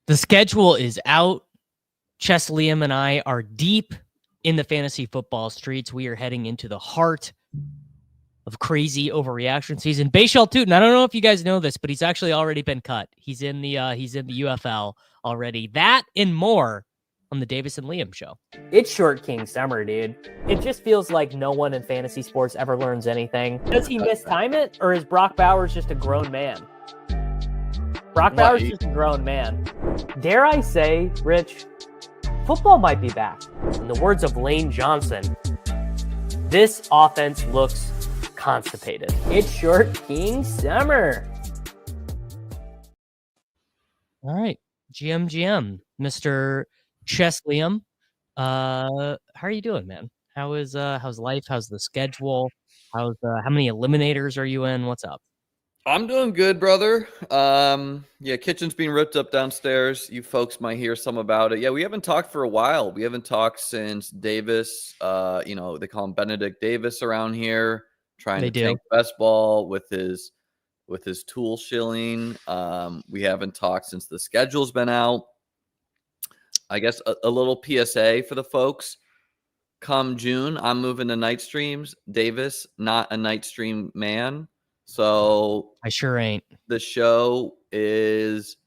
The schedule is out. Chess Liam and I are deep in the fantasy football streets. We are heading into the heart of crazy overreaction season. Bashal Tootin, I don't know if you guys know this, but he's actually already been cut. He's in the UFL already. That and more on the Davis and Liam show. It's Short King Summer, dude. It just feels like no one in fantasy sports ever learns anything. Does he mistime it, or is Brock Bowers just a grown man? Brock Bowers is just a grown man. Dare I say, Rich, football might be back. In the words of Lane Johnson, this offense looks constipated. It's Short King Summer. All right, GM, Mr. Chess Liam. How are you doing, man? How's life? How's the schedule? How many eliminators are you in? What's up? I'm doing good, brother. Yeah, kitchen's being ripped up downstairs. You folks might hear some about it. Yeah, we haven't talked for a while. We haven't talked since Davis. They call him Benedict Davis around here, trying to tank best ball with his tool shilling. We haven't talked since the schedule's been out. I guess a little PSA for the folks. Come June, I'm moving to night streams. Davis, not a night stream man. So I sure ain't. The show is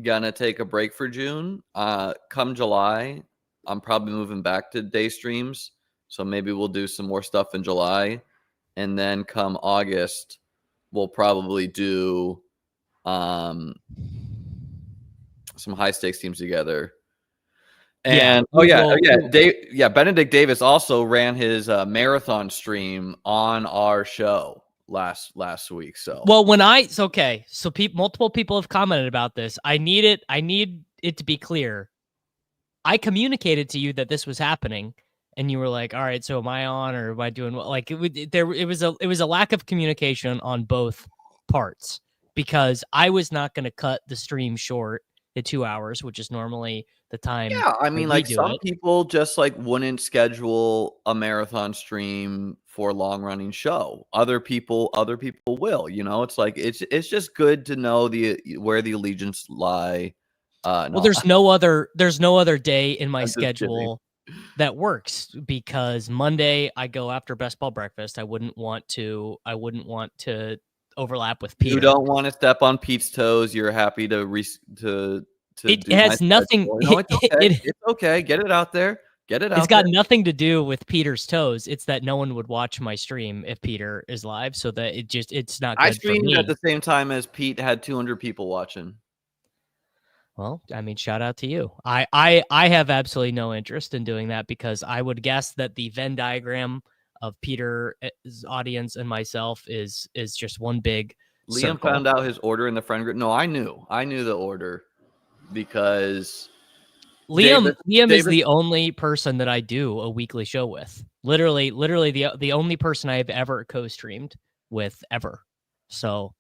gonna take a break for June. Come July, I'm probably moving back to day streams. So maybe we'll do some more stuff in July. And then come August, we'll probably do some high stakes teams together. And Benedict Davis also ran his marathon stream on our show last week. So multiple people have commented about this. I need it to be clear. I communicated to you that this was happening, and you were like, "All right, so am I on, or am I doing what?" Like it was a lack of communication on both parts, because I was not going to cut the stream short at 2 hours, which is normally the time. Yeah, I mean, like some people just like wouldn't schedule a marathon stream for a long running show. Other people will. It's like it's just good to know where the allegiance lie. There's no other day in my schedule that works, because Monday I go after best ball breakfast. I wouldn't want to overlap with Peter. You don't want to step on Pete's toes. You're happy to it has nothing. It's okay. It's okay. Get it out there. It's got nothing to do with Peter's toes. It's that no one would watch my stream if Peter is live, so that it's not good. I streamed at the same time as Pete had 200 people watching. Well, I mean, shout out to you. I have absolutely no interest in doing that, because I would guess that the Venn diagram of Peter's audience and myself is just one big Liam circle. Found out his order in the friend group. No, I knew the order, because Liam is the only person that I do a weekly show with. Literally the only person I've ever co-streamed with ever. So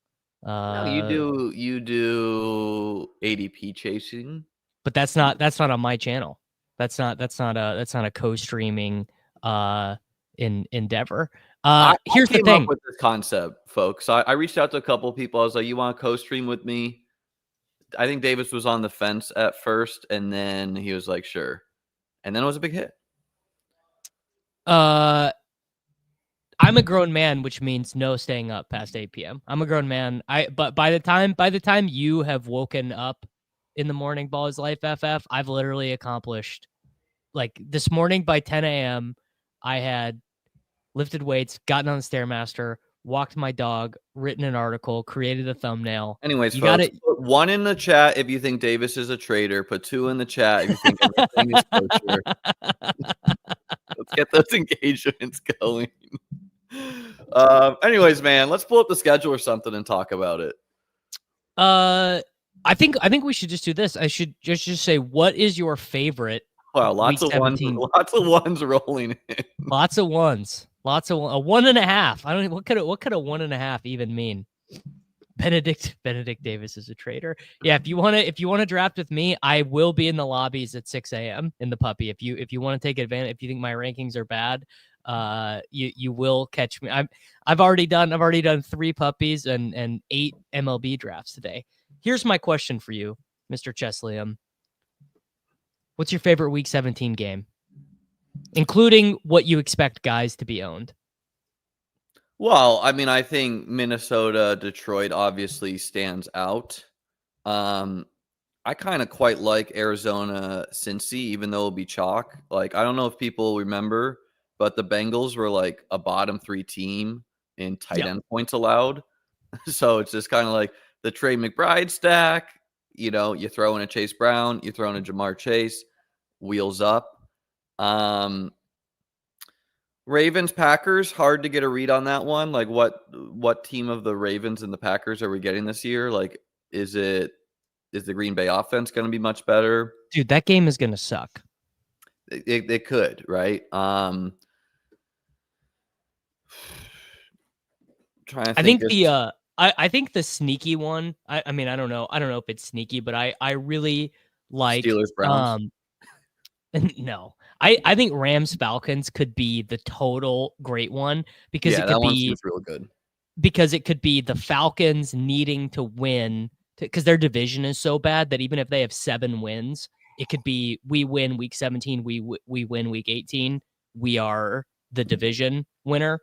you do ADP chasing, but that's not on my channel. That's not a co-streaming endeavor. Here's the thing up with this concept, folks. I reached out to a couple of people. I was like, you want to co-stream with me? I think Davis was on the fence at first, and then he was like, sure. And then it was a big hit. I'm a grown man, which means no staying up past 8 p.m. I'm a grown man. But by the time you have woken up in the morning, Ball is Life FF, I've literally accomplished, like this morning by 10 a.m., I had lifted weights, gotten on the Stairmaster, walked my dog, written an article, created a thumbnail. Anyways, you got it. Put 1 in the chat if you think Davis is a traitor. Put 2 in the chat if you think everything is kosher. Let's get those engagements going. Anyways, man, let's pull up the schedule or something and talk about it. I think we should just do this. I should just say, what is your favorite? Wow, lots of ones rolling in. Lots of ones. A 1.5. I don't know what could a 1.5 even mean. Benedict Davis is a traitor. Yeah, if you want to draft with me, I will be in the lobbies at 6 a.m. in the puppy. If you want to take advantage, if you think my rankings are bad, you will catch me. I've already done 3 puppies and 8 MLB drafts today. Here's my question for you. Mr. Chesley, what's your favorite Week 17 game, including what you expect guys to be owned? Well, I mean, I think Minnesota, Detroit obviously stands out. I kind of quite like Arizona, Cincy, even though it'll be chalk. Like, I don't know if people remember, but the Bengals were like a bottom 3 team in tight end points allowed. So it's just kind of like the Trey McBride stack. You know, you throw in a Chase Brown, you throw in a Jamar Chase, wheels up. Ravens, Packers, hard to get a read on that one. Like, what team of the Ravens and the Packers are we getting this year? Like, is the Green Bay offense going to be much better? Dude, that game is going to suck. It could, right? Trying to think I think the sneaky one. I mean, I don't know if it's sneaky, but I really like Steelers, Browns. No. I think Rams Falcons could be the total great one because it could that one be seems real good. Because it could be the Falcons needing to win because their division is so bad that even if they have 7 wins, it could be we win Week 17, we win Week 18, we are the division winner,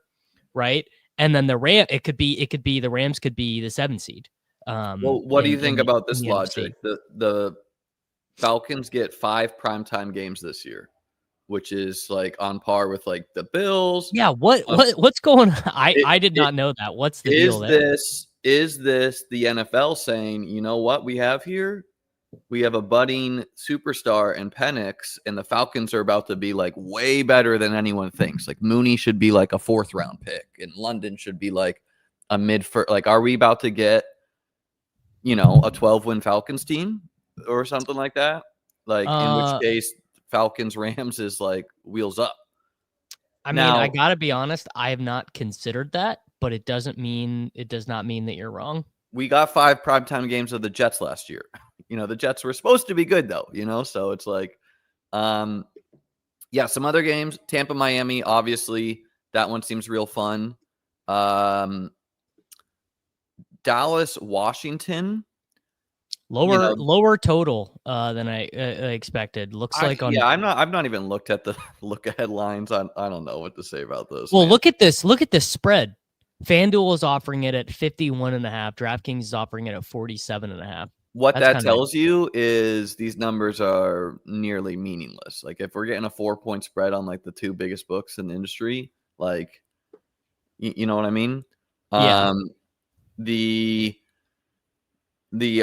right? And then it could be the Rams could be the 7 seed. Well, what do you think about this logic? The Falcons get 5 primetime games this year, which is like on par with like the Bills. Yeah, what's going on? I did not know that. What's the deal there? Is this the NFL saying, you know what we have here? We have a budding superstar in Penix, and the Falcons are about to be like way better than anyone thinks. Like Mooney should be like a 4th round pick, and London should be like a mid-first. Like, are we about to get, a 12-win Falcons team or something like that? Like, in which case, Falcons Rams is like wheels up. I mean, I gotta be honest, I have not considered that, but it does not mean that you're wrong. We got 5 primetime games of the Jets last year. The Jets were supposed to be good though, so it's like, some other games, Tampa, Miami, obviously that one seems real fun. Dallas, Washington. Lower total than I expected. Looks like on. Yeah, I've not even looked at the headlines. I don't know what to say about this. Well, man. Look at this spread. FanDuel is offering it at 51.5. DraftKings is offering it at 47.5. What that tells you is these numbers are nearly meaningless. Like if we're getting a 4-point spread on like the 2 biggest books in the industry, like you know what I mean? Yeah. The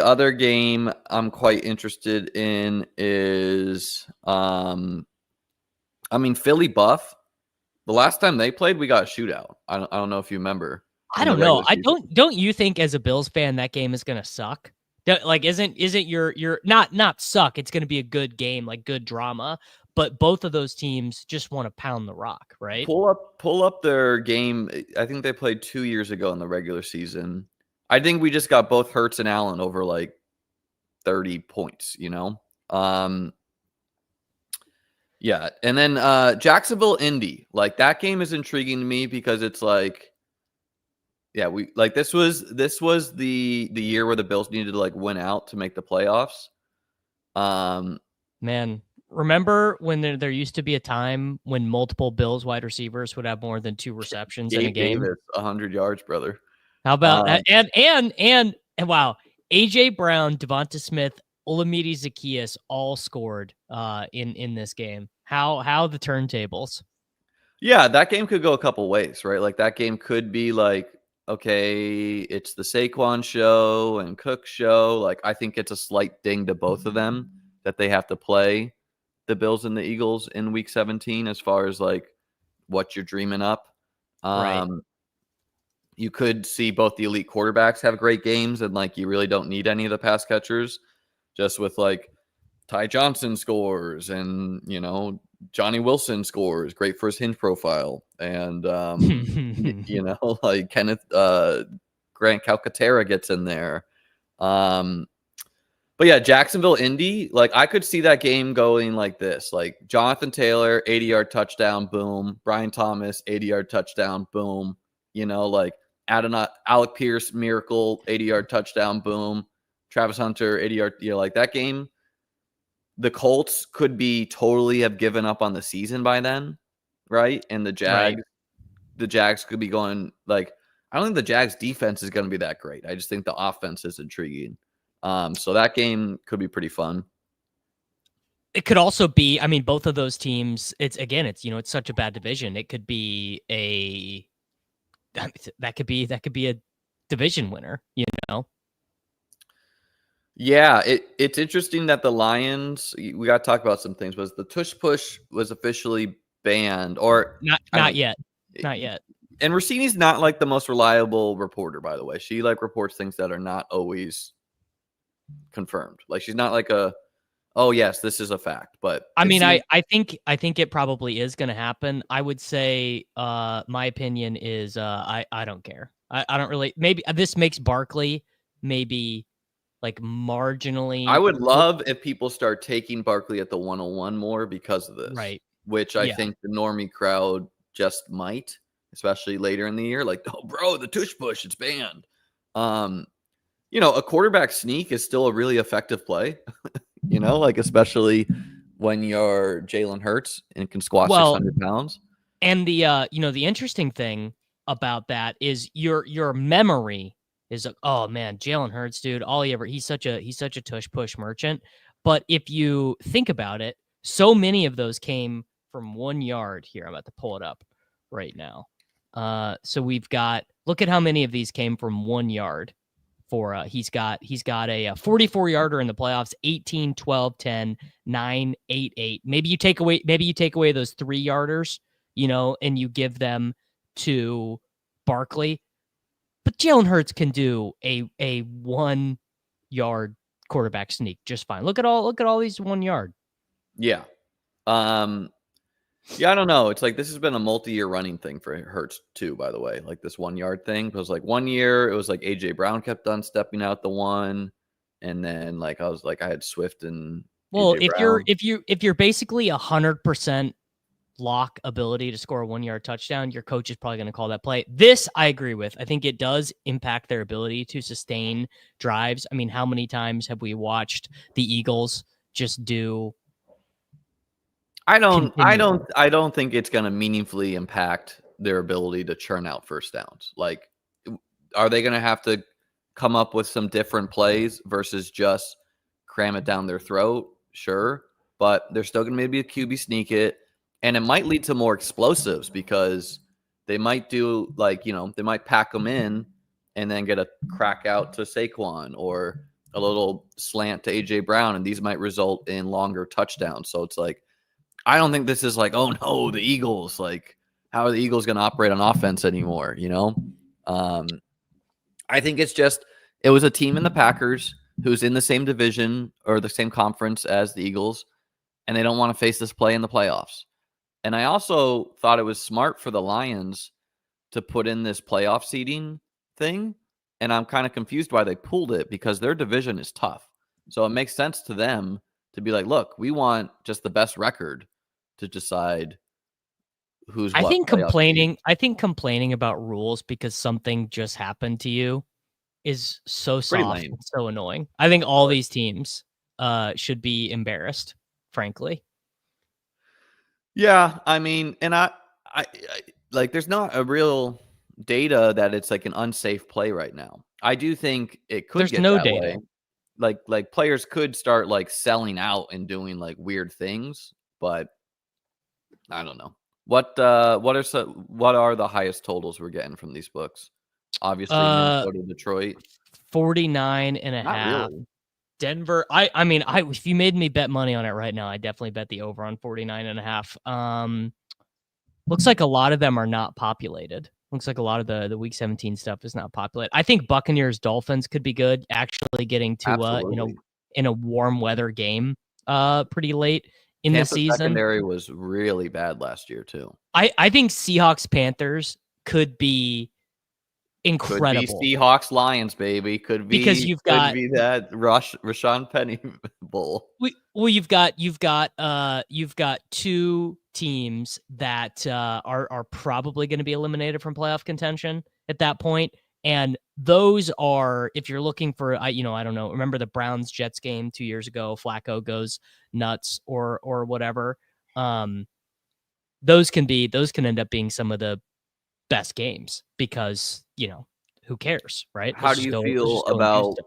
other game I'm quite interested in is Philly Buff. The last time they played, we got a shootout. I don't know if you remember. I don't know. Don't you think as a Bills fan that game is gonna suck? Like isn't your not suck? It's gonna be a good game, like good drama. But both of those teams just want to pound the rock, right? Pull up their game. I think they played 2 years ago in the regular season. I think we just got both Hurts and Allen over like 30 points, Yeah. And then Jacksonville, Indy. Like that game is intriguing to me because it's like, yeah, this was the year where the Bills needed to like win out to make the playoffs. Man, remember when there used to be a time when multiple Bills wide receivers would have more than 2 receptions in a game? Davis, 100 yards, brother. How about and wow, AJ Brown, Devonta Smith, Olamide Zaccheaus all scored in this game. How the turntables? Yeah, that game could go a couple ways, right? Like that game could be like, okay, it's the Saquon show and Cook show. Like I think it's a slight ding to both of them that they have to play the Bills and the Eagles in Week 17 as far as like what you're dreaming up. Right. You could see both the elite quarterbacks have great games and like you really don't need any of the pass catchers, just with like Ty Johnson scores and Johnny Wilson scores, great for his hinge profile, and like Kenneth Grant Calcaterra gets in there. But yeah, Jacksonville, Indy, like I could see that game going like this: like Jonathan Taylor, 80-yard touchdown, boom. Brian Thomas, 80-yard touchdown, boom. Like Alec Pierce, miracle, 80-yard touchdown, boom. Travis Hunter, ADR, like that game, the Colts could be totally have given up on the season by then, right? And the Jags could be going like, I don't think the Jags defense is going to be that great. I just think the offense is intriguing. So that game could be pretty fun. It could also be, I mean, both of those teams, it's such a bad division. It could be that could be a division winner, Yeah, it's interesting that the Lions, we got to talk about some things. Was the tush push was officially banned or not yet. Not yet. And Rossini's not like the most reliable reporter, by the way. She like reports things that are not always confirmed. Like she's not like oh yes, this is a fact. But I mean, I think it probably is going to happen. I would say my opinion is I don't care. I don't really. Maybe this makes Barkley maybe like marginally. I would love if people start taking Barkley at the 101 more because of this, right? Which I think the normie crowd just might, especially later in the year. Like, oh, bro, the tush push, it's banned. A quarterback sneak is still a really effective play. Like especially when you're Jalen Hurts and can squat 600 pounds. And the the interesting thing about that is your memory is oh man, Jalen Hurts, dude, he's such a tush push merchant. But if you think about it, so many of those came from 1 yard. Here, I'm about to pull it up right now. So we've got, look at how many of these came from 1 yard. For he's got a 44-yarder in the playoffs, 18, 12, 10, 9, 8, 8. Maybe you take away those 3-yarders, and you give them to Barkley. But Jalen Hurts can do a 1-yard quarterback sneak just fine. Look at all these 1 yard. Yeah. Yeah, I don't know. It's like this has been a multi-year running thing for Hurts too, by the way. Like this 1 yard thing. It was like 1 year, it was like AJ Brown kept on stepping out the one. And then like I had Swift and well, AJ if you're basically 100% lock ability to score a 1 yard touchdown, your coach is probably going to call that play. This I agree with. I think it does impact their ability to sustain drives. I mean, how many times have we watched the Eagles just do? I don't think it's going to meaningfully impact their ability to churn out first downs. Like, are they going to have to come up with some different plays versus just cram it down their throat? Sure. But they're still going to maybe a QB sneak it. And it might lead to more explosives because they might do they might pack them in and then get a crack out to Saquon or a little slant to AJ Brown. And these might result in longer touchdowns. So it's like, I don't think this is like, oh no, the Eagles, like how are the Eagles going to operate on offense anymore? I think it's just, it was a team in the Packers who's in the same division or the same conference as the Eagles, and they don't want to face this play in the playoffs. And I also thought it was smart for the Lions to put in this playoff seeding thing. And I'm kind of confused why they pulled it because their division is tough. So it makes sense to them to be like, look, we want just the best record to decide who's what. I think complaining about rules because something just happened to you is so soft and so annoying. I think all these teams should be embarrassed, frankly. Yeah, I mean, and I like there's not a real data that it's like an unsafe play right now. I do think it could get that data way. Like players could start like selling out and doing like weird things, but I don't know. What are the highest totals we're getting from these books? Obviously, Minnesota, Detroit, 49.5. Really. Denver. I mean, if you made me bet money on it right now, I definitely bet the over on 49.5. Looks like a lot of them are not populated. Looks like a lot of the week 17 stuff is not populated. I think Buccaneers Dolphins could be good. Actually getting to in a warm weather game pretty late in the season. Secondary was really bad last year too. I think Seahawks Panthers could be incredible. Could be Seahawks Lions, baby. Could be because you've got that Rashawn Penny bowl. Well, you've got two teams that are probably going to be eliminated from playoff contention at that point, And those are, if you're looking for, I don't know, remember the Browns Jets game 2 years ago, Flacco goes nuts or whatever. Those can end up being some of the best games because, who cares, right? How do you feel and do about stuff.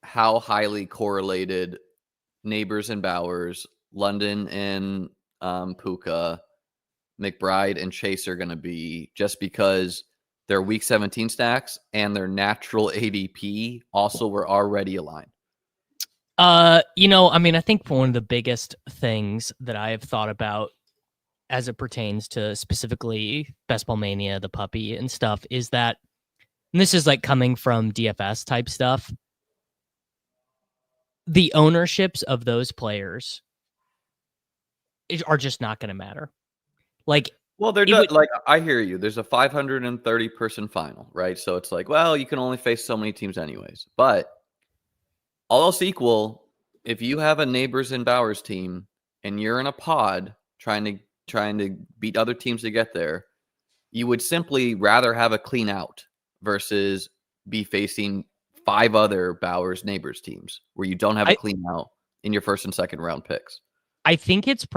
how highly correlated Neighbors and Bowers, London and Puka, McBride and Chase are going to be, just because their week 17 stacks and their natural ADP also were already aligned? I think one of the biggest things that I have thought about as it pertains to specifically Best Ball Mania, the puppy and stuff, is that, and this is like coming from DFS type stuff, the ownerships of those players are just not going to matter. Like, well, I hear you. There's a 530 person final, right? So it's like, well, you can only face so many teams anyways. But all else equal, if you have a Neighbors and Bowers team and you're in a pod trying to beat other teams to get there, you would simply rather have a clean out versus be facing 5 other Bowers Neighbors teams where you don't have a clean out in your first and second round picks. I think it's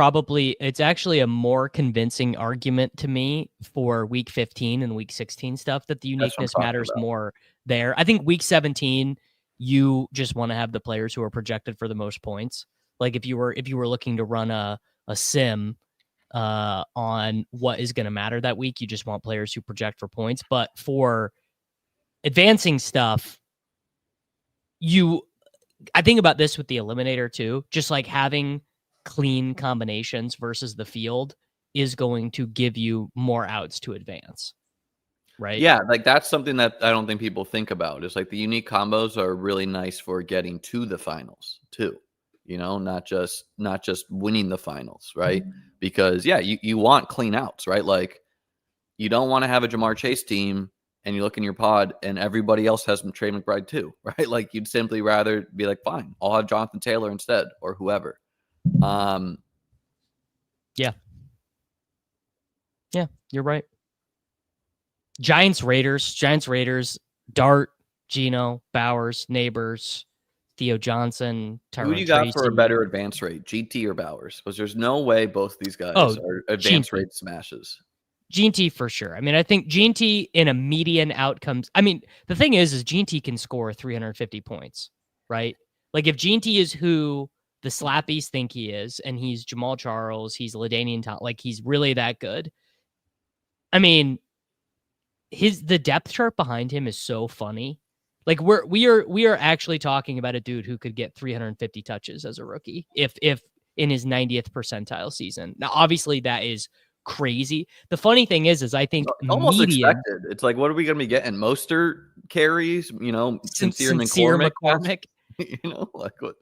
actually a more convincing argument to me for week 15 and week 16 stuff, that the uniqueness matters more there. I think week 17, you just want to have the players who are projected for the most points. Like if you were looking to run a sim on what is going to matter that week, you just want players who project for points. But for advancing stuff, I think about this with the eliminator too, just like having clean combinations versus the field is going to give you more outs to advance. Right. Yeah. Like that's something that I don't think people think about, is like the unique combos are really nice for getting to the finals too. Not just winning the finals. Right. Mm-hmm. Because you want clean outs, right? Like you don't want to have a Jamar Chase team and you look in your pod and everybody else has Trey McBride too, right? Like you'd simply rather be like, fine, I'll have Jonathan Taylor instead or whoever. Yeah, you're right. Giants, Raiders, Dart, Geno, Bowers, Neighbors, Theo Johnson, Tyron Who do you got for a better advance rate, GT or Bowers? Because there's no way both these guys are advance rate smashes. GT for sure. I mean, I think GT in a median outcomes. I mean, the thing is GT can score 350 points, right? Like if GT is who the slappies think he is, and he's Jamal Charles, he's LaDainian Tomlinson, like he's really that good. I mean, the depth chart behind him is so funny. Like we are actually talking about a dude who could get 350 touches as a rookie if in his 90th percentile season. Now, obviously, that is crazy. The funny thing is I think almost expected. It's like, what are we going to be getting? Mostert carries, Sincere McCormick. Like what?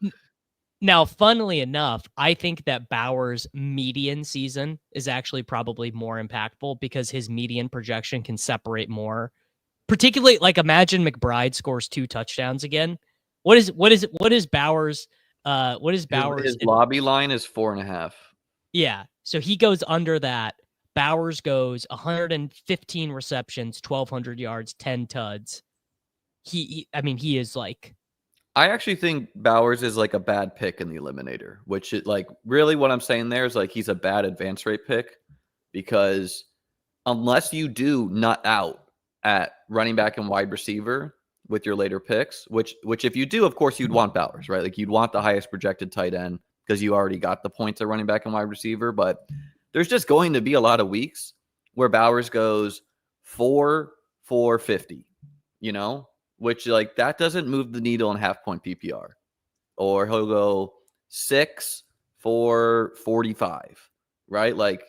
Now, funnily enough, I think that Bowers' median season is actually probably more impactful because his median projection can separate more. Particularly, like imagine McBride scores 2 touchdowns again. What is Bowers? His lobby line is 4.5. Yeah, so he goes under that. Bowers goes 115 receptions, 1,200 yards, 10 tuds. He is like. I actually think Bowers is like a bad pick in the eliminator, which is like really what I'm saying there is like he's a bad advance rate pick because unless you do nut out at running back and wide receiver with your later picks, which if you do, of course, you'd want Bowers, right? Like you'd want the highest projected tight end because you already got the points at running back and wide receiver. But there's just going to be a lot of weeks where Bowers goes 4-450, which like that doesn't move the needle in half point PPR, or he'll go 6-4-45, right? Like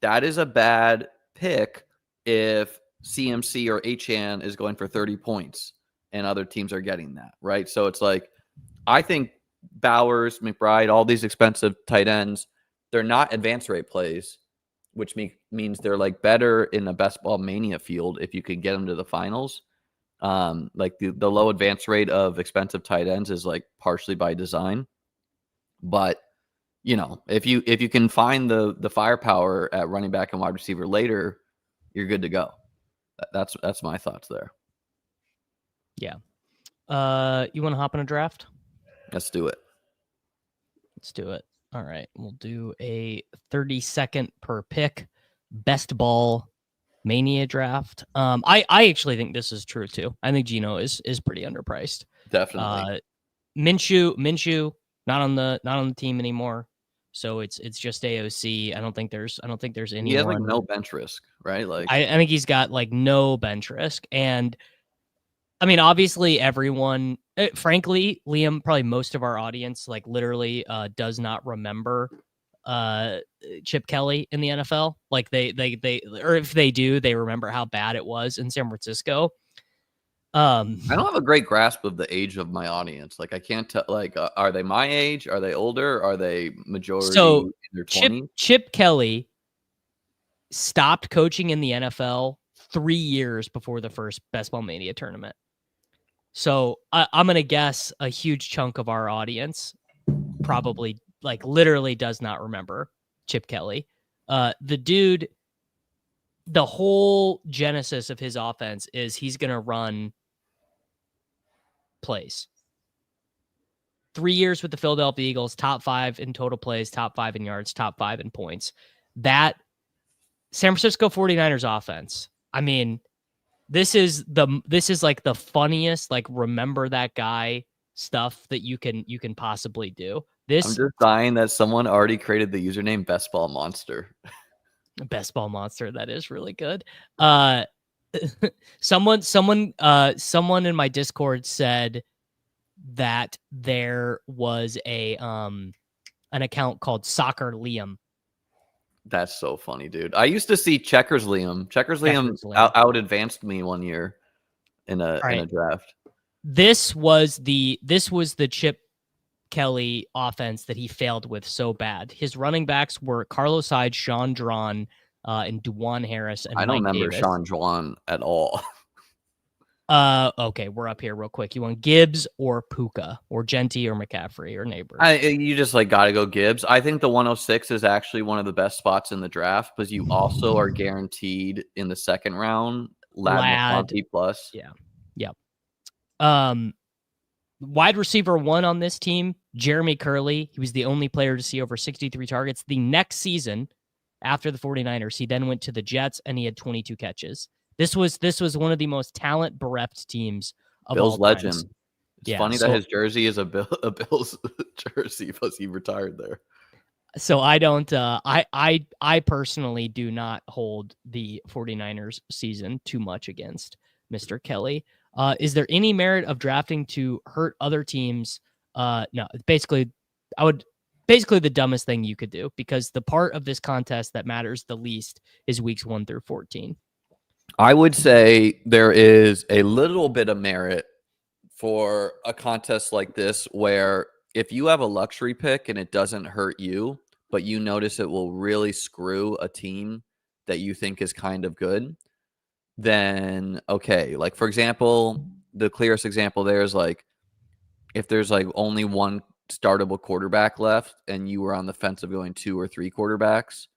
that is a bad pick if CMC or Achane is going for 30 points and other teams are getting that, right? So it's like, I think Bowers, McBride, all these expensive tight ends, they're not advance rate plays, which means they're like better in the best ball mania field if you can get them to the finals. Like the low advance rate of expensive tight ends is like partially by design, but if you can find the firepower at running back and wide receiver later, you're good to go. That's my thoughts there. Yeah. You want to hop in a draft? Let's do it. Let's do it. All right. We'll do a 30-second per pick best ball mania draft. I actually think this is true too. I think Geno is pretty underpriced. Definitely. Minshew not on the team anymore. So it's just AOC. I don't think there's anyone. He has like no bench risk, right? Like I think he's got like no bench risk. And I mean, obviously everyone, frankly, Liam, probably most of our audience, like literally does not remember Chip Kelly in the NFL. Like they, or if they do, they remember how bad it was in San Francisco. I don't have a great grasp of the age of my audience. Like I can't tell, like, are they my age? Are they older? Are they majority So in their 20s? Chip Kelly stopped coaching in the NFL 3 years before the first Best Ball Mania tournament. So I'm going to guess a huge chunk of our audience probably like literally does not remember Chip Kelly. The dude, the whole genesis of his offense is he's going to run plays. 3 years with the Philadelphia Eagles, top 5 in total plays, top 5 in yards, top 5 in points. That San Francisco 49ers offense, I mean, this is like the funniest, like remember that guy stuff that you can possibly do. I'm just dying that someone already created the username Best Ball Monster. Best Ball Monster, that is really good. Someone in my Discord said that there was a an account called Soccer Liam. That's so funny, dude. I used to see Checkers Liam. Checkers Liam out advanced me one year in a draft. This was the Chip Kelly offense that he failed with so bad. His running backs were Carlos Hyde, Sean Drawn, and Dwan Harris. And I don't Mike remember Davis. Sean Drawn at all. Okay, we're up here real quick. You want Gibbs or Puka or Genty or McCaffrey or Neighbors? You just like got to go Gibbs. I think the 106 is actually one of the best spots in the draft because you also are guaranteed in the second round Ladd McConkey plus. Yeah. Yep. Wide receiver 1 on this team, Jeremy Curley. He was the only player to see over 63 targets. The next season, after the 49ers, he then went to the Jets and he had 22 catches. This was one of the most talent bereft teams of Bill's all legend. times. It's funny that his jersey is a Bills jersey because he retired there. So I don't I personally do not hold the 49ers season too much against Mr. Kelly. Is there any merit of drafting to hurt other teams? No, basically the dumbest thing you could do because the part of this contest that matters the least is weeks 1 through 14. I would say there is a little bit of merit for a contest like this where if you have a luxury pick and it doesn't hurt you, but you notice it will really screw a team that you think is kind of good, then okay. Like, for example, the clearest example there is like if there's like only one startable quarterback left and you were on the fence of going 2 or 3 quarterbacks,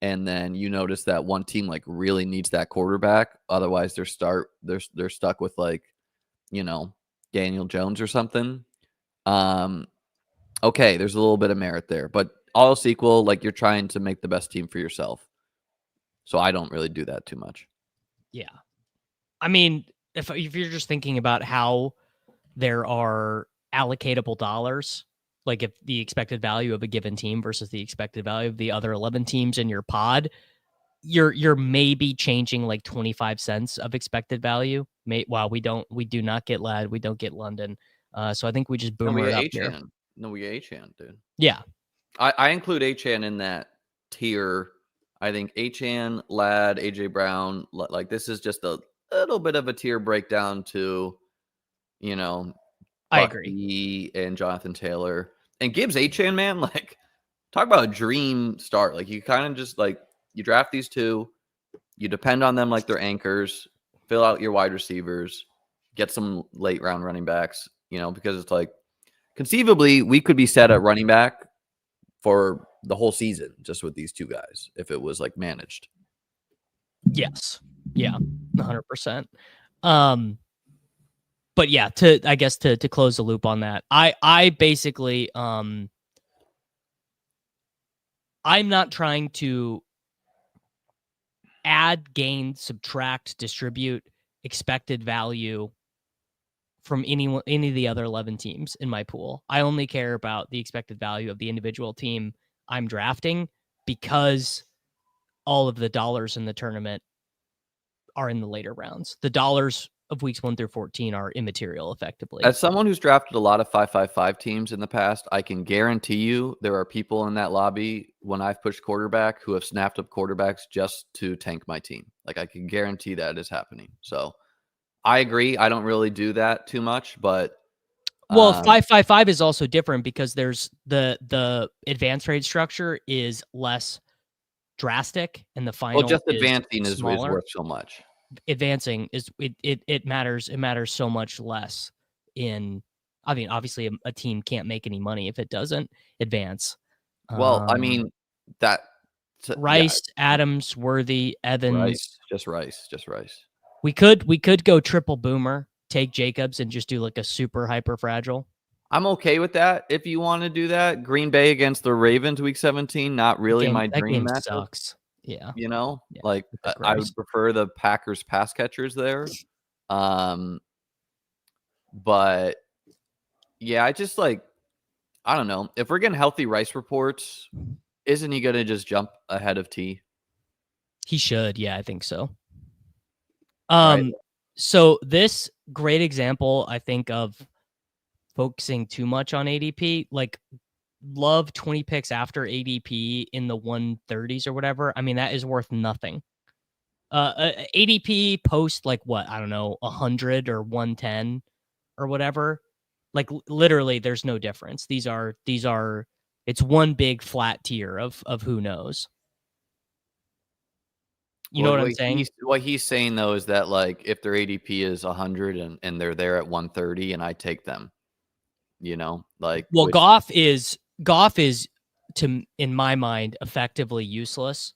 and then you notice that one team like really needs that quarterback. Otherwise, they're stuck with like, you know, Daniel Jones or something. Okay, there's a little bit of merit there, but all else equal, like you're trying to make the best team for yourself. So I don't really do that too much. Yeah, I mean, if you're just thinking about how there are allocatable dollars. Like if the expected value of a given team versus the expected value of the other 11 teams in your pod, you're maybe changing like 25 cents of expected value. We do not get Ladd, we don't get London. So I think we just boom it up here. No, we get Achane, dude. Yeah. I include Achane in that tier. I think Achane, Ladd, AJ Brown, like this is just a little bit of a tier breakdown to, you know, I agree. And Jonathan Taylor and Gibbs Achane, man, like talk about a dream start. Like you kind of just like you draft these two, you depend on them like they're anchors, fill out your wide receivers, get some late round running backs, you know, because it's like conceivably we could be set at running back for the whole season just with these two guys if it was like managed. Yes. Yeah. 100%. But yeah, to close the loop on that, I basically I'm not trying to add, gain, subtract, distribute expected value from any of the other 11 teams in my pool. I only care about the expected value of the individual team I'm drafting because all of the dollars in the tournament are in the later rounds. The dollars of weeks 1 through 14 are immaterial effectively. As someone who's drafted a lot of 5-5-5 teams in the past, I can guarantee you there are people in that lobby when I've pushed quarterback who have snapped up quarterbacks just to tank my team. Like I can guarantee that is happening. So I agree. I don't really do that too much, but well, 5-5-5 is also different because there's the advanced rate structure is less drastic and the final just advancing is smaller. worth so much. Advancing is it matters. It matters so much less in. I mean, obviously, a team can't make any money if it doesn't advance. Well, I mean that Rice, Adams, Worthy, Evans, Rice. We could go triple boomer, take Jacobs, and just do like a super hyper fragile. I'm okay with that if you want to do that. Green Bay against the Ravens week 17, not really my dream matchup. Sucks. Yeah. You know, like I would prefer the Packers pass catchers there. But yeah, I just like, I don't know. If we're getting healthy Rice reports, isn't he going to just jump ahead of T? He should. Yeah, I think so. Right. So this great example, I think, of focusing too much on ADP, like love 20 picks after ADP in the 130s or whatever. I mean, that is worth nothing. ADP post like what? I don't know, 100 or 110 or whatever. Like literally there's no difference. These are it's one big flat tier of who knows. You know what I'm saying? What he's saying though is that like if their ADP is 100 and they're there at 130 and I take them, you know, like well, Goff is in my mind effectively useless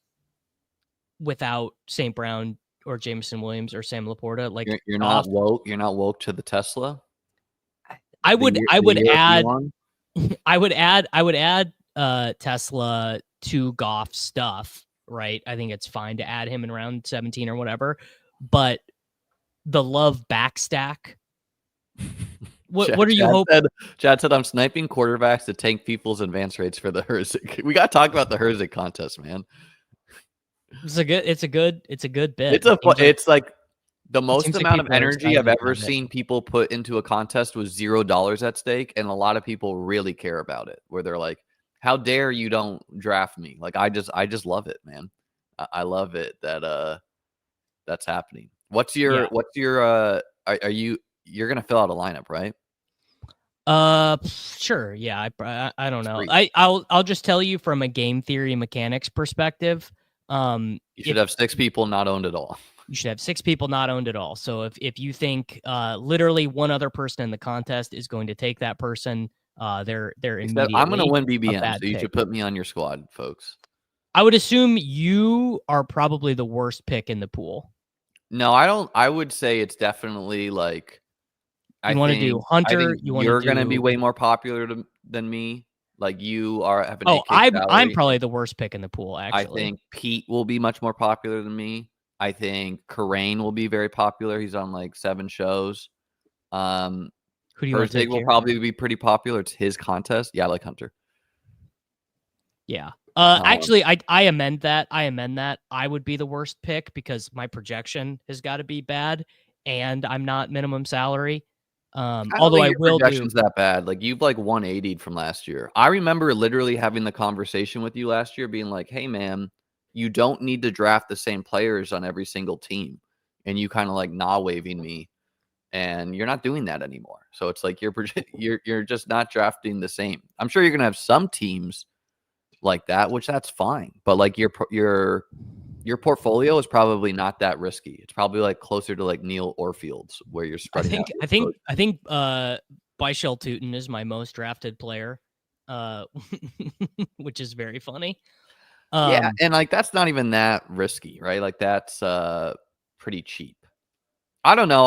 without St. Brown or Jameson Williams or Sam Laporta. Like you're not woke. You're not woke to the Tesla. I would add Tesla to Goff stuff. Right. I think it's fine to add him in round 17 or whatever, but the love backstack. What are you hoping? Chad said, I'm sniping quarterbacks to tank people's advance rates for the Herzig. We got to talk about the Herzig contest, man. It's a good bit. It's like the most amount of energy I've ever seen people put into a contest was $0 at stake. And a lot of people really care about it, where they're like, how dare you don't draft me? Like, I just love it, man. I love it that that's happening. You're gonna fill out a lineup, right? Sure. Yeah. I don't know. I'll just tell you from a game theory mechanics perspective. You should have 6 people not owned at all. You should have 6 people not owned at all. So if you think literally one other person in the contest is going to take that person, they're immediately. I'm going to win BBM, so you should put me on your squad, folks. I would assume you are probably the worst pick in the pool. No, I don't. I would say it's definitely like. You want to do Hunter? You're going to be way more popular than me. Like you are having. Oh, I'm probably the worst pick in the pool. Actually, I think Pete will be much more popular than me. I think Karain will be very popular. He's on like 7 shows. Who do you want to take? Will probably be pretty popular. It's his contest. Yeah, I like Hunter. Yeah. Actually, I amend that. I would be the worst pick because my projection has got to be bad, and I'm not minimum salary. Although I will projection's that bad. Like you've like 180'd from last year. I remember literally having the conversation with you last year, being like, "Hey, man, you don't need to draft the same players on every single team," and you kind of like waving me. And you're not doing that anymore. So it's like you're just not drafting the same. I'm sure you're gonna have some teams like that, which that's fine. But like your portfolio is probably not that risky. It's probably like closer to like Neil Orfield's, where you're spreading. I think Byshell Tootin is my most drafted player, which is very funny. Yeah, and like that's not even that risky, right? Like that's pretty cheap. I don't know.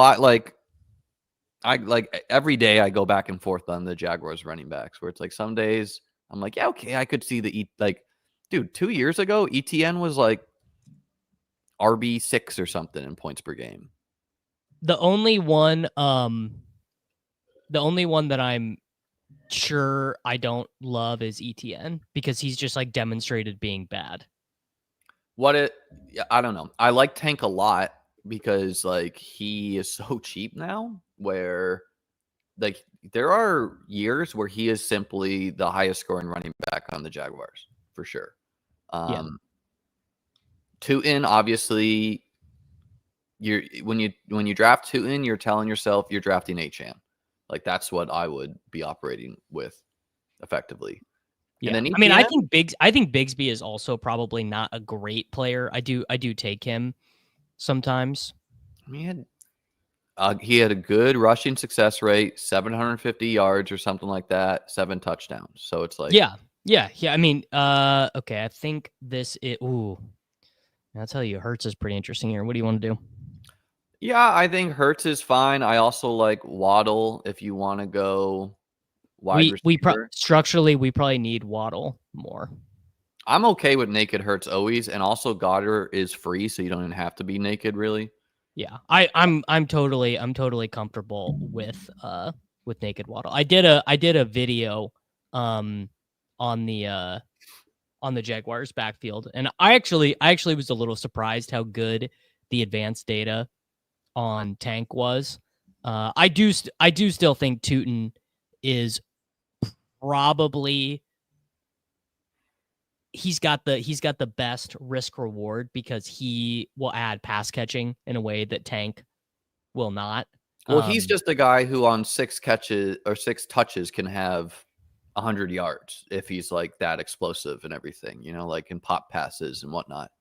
I like every day I go back and forth on the Jaguars running backs, where it's like some days I'm like, yeah, okay, I could see like, dude, 2 years ago, ETN was like RB6 or something in points per game. The only one that I'm sure I don't love is ETN because he's just like demonstrated being bad. I don't know. I like Tank a lot because like he is so cheap now, where like there are years where he is simply the highest scoring running back on the Jaguars for sure. Yeah. Tootin, obviously, when you draft Tootin, you're telling yourself you're drafting Achane. Like that's what I would be operating with effectively. Yeah. And then I mean, I ETN, think Bigsby is also probably not a great player. I do take him sometimes. I mean, he had a good rushing success rate, 750 yards or something like that, 7 touchdowns. So it's like, Yeah. I mean, okay, I think this is I'll tell you, Hurts is pretty interesting here. What do you want to do? yeah, I think Hurts is fine. I also like Waddle if you want to go wide receiver. Structurally we probably need Waddle more. I'm okay with naked Hurts always, and also Goddard is free, so you don't even have to be naked really. Yeah, I'm totally comfortable with naked Waddle. I did a video on the Jaguars backfield, and I actually was a little surprised how good the advanced data on Tank was. I do still think Tootin is probably he's got the best risk reward because he will add pass catching in a way that Tank will not. Well, he's just a guy who on 6 catches or 6 touches can have 100 yards if he's like that explosive and everything, like in pop passes and whatnot.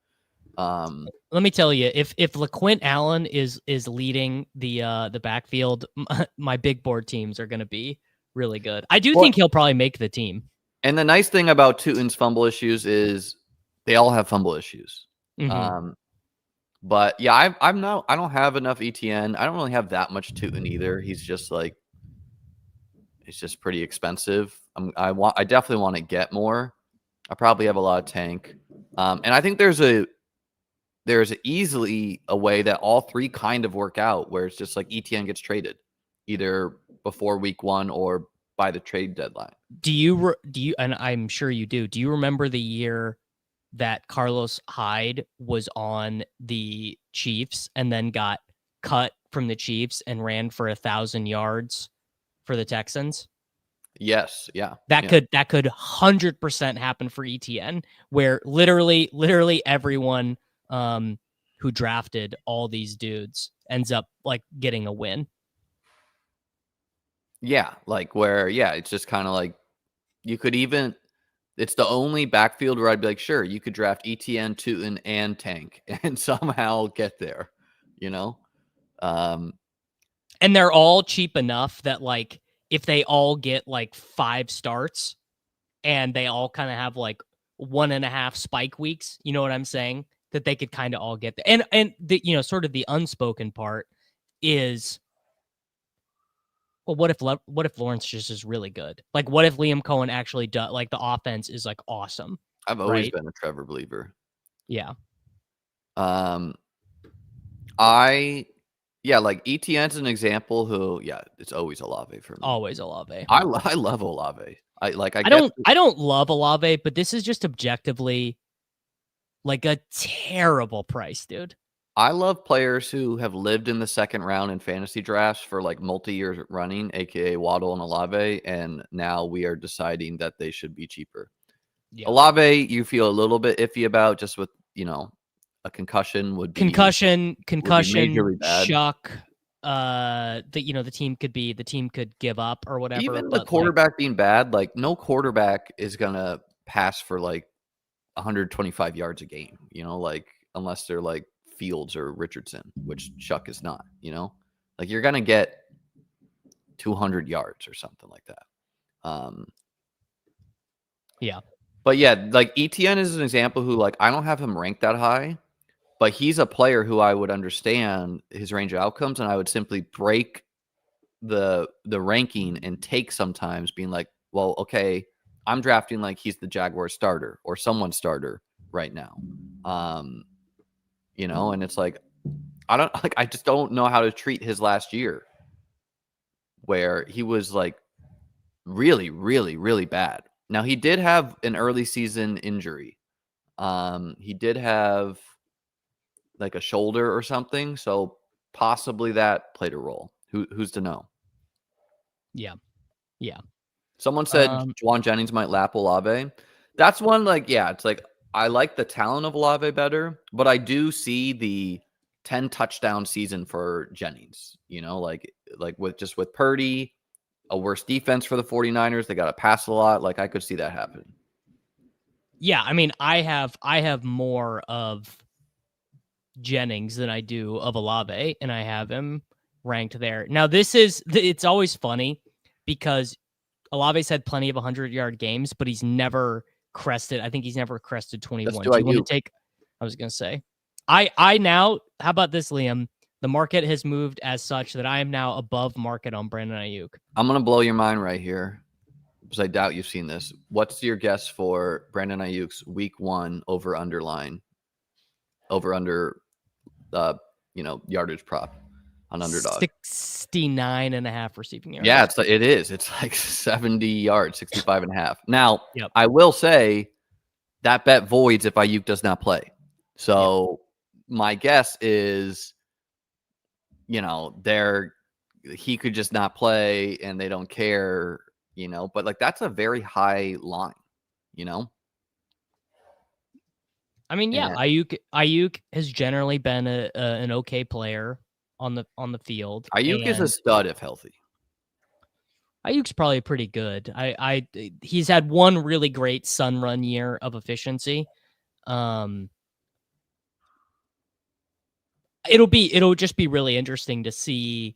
Let me tell you, if LaQuint Allen is leading the backfield, my big board teams are going to be really good. I do think he'll probably make the team. And the nice thing about Tootin's fumble issues is they all have fumble issues. Mm-hmm. But yeah, I don't have enough ETN. I don't really have that much Tootin either. He's just like, it's just pretty expensive. I definitely want to get more. I probably have a lot of Tank. And I think there's easily a way that all three kind of work out where it's just like ETN gets traded either before week 1 or by the trade deadline. Do you, and I'm sure you do you remember the year that Carlos Hyde was on the Chiefs and then got cut from the Chiefs and ran for 1,000 yards for the Texans? Yes. Yeah. That could 100% happen for ETN, where literally everyone who drafted all these dudes ends up like getting a win. Yeah, like where, it's just kind of like you could even, it's the only backfield where I'd be like, sure, you could draft ETN, Tootin, and Tank and somehow get there, And they're all cheap enough that like if they all get like 5 starts and they all kind of have like 1.5 spike weeks, you know what I'm saying? That they could kind of all get there. And the sort of the unspoken part is, well, what if Lawrence just is really good? Like, what if Liam Cohen actually does? Like, the offense is like awesome. I've always been a Trevor believer. Yeah. Like ETN's an example who, it's always Olave for me. Always Olave. I love Olave. I don't love Olave, but this is just objectively like a terrible price, dude. I love players who have lived in the second round in fantasy drafts for like multi-years running, aka Waddle and Olave, and now we are deciding that they should be cheaper. Yeah. Olave, you feel a little bit iffy about just with, a concussion would be concussion, shock. The team could give up or whatever. Even the quarterback being bad, like no quarterback is gonna pass for like 125 yards a game, unless they're like Fields or Richardson, which Chuck is not, like you're going to get 200 yards or something like that. Yeah. But yeah, like ETN is an example who like, I don't have him ranked that high, but he's a player who I would understand his range of outcomes and I would simply break the ranking and take sometimes being like, well, okay, I'm drafting like he's the Jaguars starter or someone's starter right now. And it's like, I just don't know how to treat his last year where he was like really, really, really bad. Now he did have an early season injury. He did have like a shoulder or something. So possibly that played a role. Who's to know? Yeah. Yeah. Someone said Juwan Jennings might lap Olave. That's one, like, yeah, it's like I like the talent of Olave better, but I do see the 10 touchdown season for Jennings, like with Purdy, a worse defense for the 49ers. They got to pass a lot. Like I could see that happen. Yeah. I mean, I have more of Jennings than I do of Olave, and I have him ranked there. Now, it's always funny because Olave's had plenty of 100-yard games, but he's never crested. I think he's never crested 21. Do you want to take? I was going to say, I now. How about this, Liam? The market has moved as such that I am now above market on Brandon Ayuk. I'm going to blow your mind right here because I doubt you've seen this. What's your guess for Brandon Ayuk's week 1 over underline? Over under, yardage prop on underdog. 69.5 receiving yards. Yeah, it is. It's like 70 yards, 65.5. Now, I will say that bet voids if Ayuk does not play. So my guess is, he could just not play and they don't care, but like that's a very high line, I mean, yeah, Ayuk has generally been an okay player on the field. Ayuk is a stud if healthy. Ayuk's probably pretty good. He's had one really great sun run year of efficiency. It'll just be really interesting to see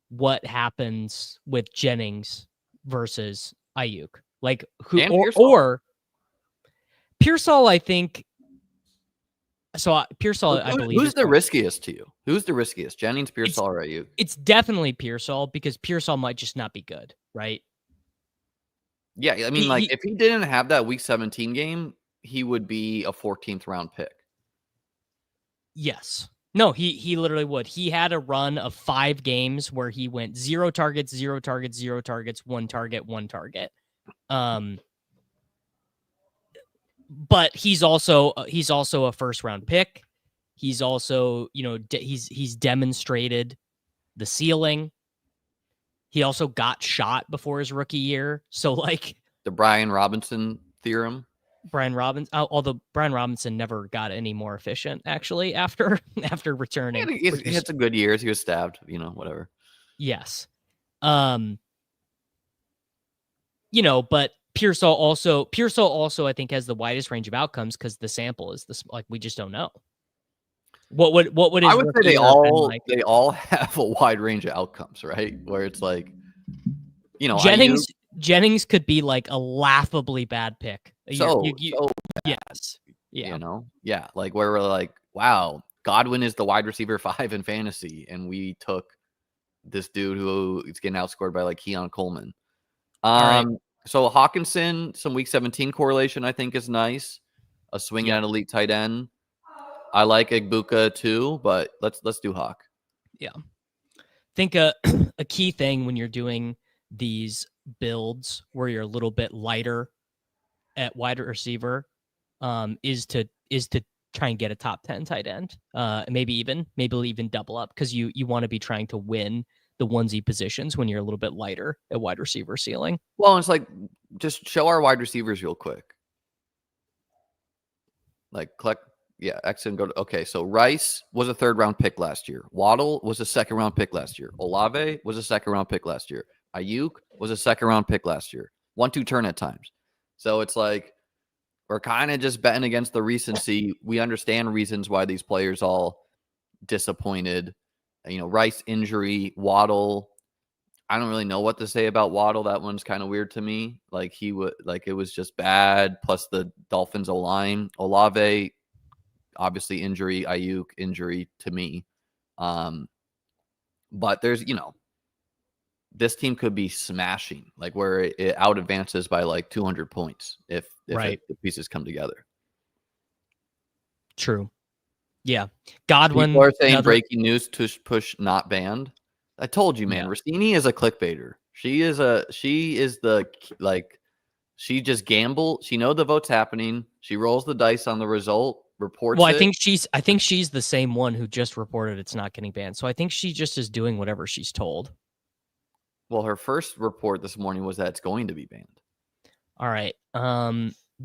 what happens with Jennings versus Ayuk. Like or Pearsall, I think. So Pearsall, I believe. Who's the riskiest to you? Who's the riskiest? Jennings, Pearsall, or Ayuk? It's definitely Pearsall because Pearsall might just not be good, right? Yeah, I mean, if he didn't have that Week 17 game, he would be a 14th round pick. Yes. No, he literally would. He had a run of 5 games where he went 0 targets, 0 targets, 0 targets, 1 target, 1 target. But he's also a first round pick. He's also, he's demonstrated the ceiling. He also got shot before his rookie year. So like the Brian Robinson theorem. Although Brian Robinson never got any more efficient actually after returning. He had some good years. He was stabbed, whatever. Yes. But Pearsall also I think has the widest range of outcomes because the sample is this, like, we just don't know. What would I would say they all have a wide range of outcomes, right? Where it's like, Jennings could be like a laughably bad pick. Yes. Yeah. Yeah. Like where we're like, wow, Godwin is the wide receiver 5 in fantasy, and we took this dude who is getting outscored by like Keon Coleman. Right. So Hawkinson, some Week 17 correlation I think is nice. A swing at elite tight end. I like Egbuka too, but let's do Hawk. Yeah. I think a key thing when you're doing these builds where you're a little bit lighter at wide receiver is to try and get a top 10 tight end. Maybe even double up because you want to be trying to win the onesie positions when you're a little bit lighter at wide receiver ceiling. Well, it's like just show our wide receivers real quick. Like collect. Yeah, X and go to. Okay, so Rice was a 3rd round pick last year. Waddle was a 2nd round pick last year. Olave was a 2nd round pick last year. Ayuk was a 2nd round pick last year. 1-2 turn at times. So it's like we're kind of just betting against the recency. We understand reasons why these players all disappointed. Rice injury, Waddle. I don't really know what to say about Waddle. That one's kind of weird to me. Like it was just bad. Plus the Dolphins O-line. Olave, obviously injury. Ayuk injury to me. But there's this team could be smashing, like where it out advances by like 200 points if Right. the pieces come together. True. Yeah. People Godwin, are saying another. breaking news to push not banned. I told you, man. Yeah. Rossini is a clickbaiter. She is the like she just gamble. She know the vote's happening. She rolls the dice on the result, reports Well, I it. think she's the same one who just reported it's not getting banned. So I think she just is doing whatever she's told. Well, her first report this morning was that it's going to be banned. All right.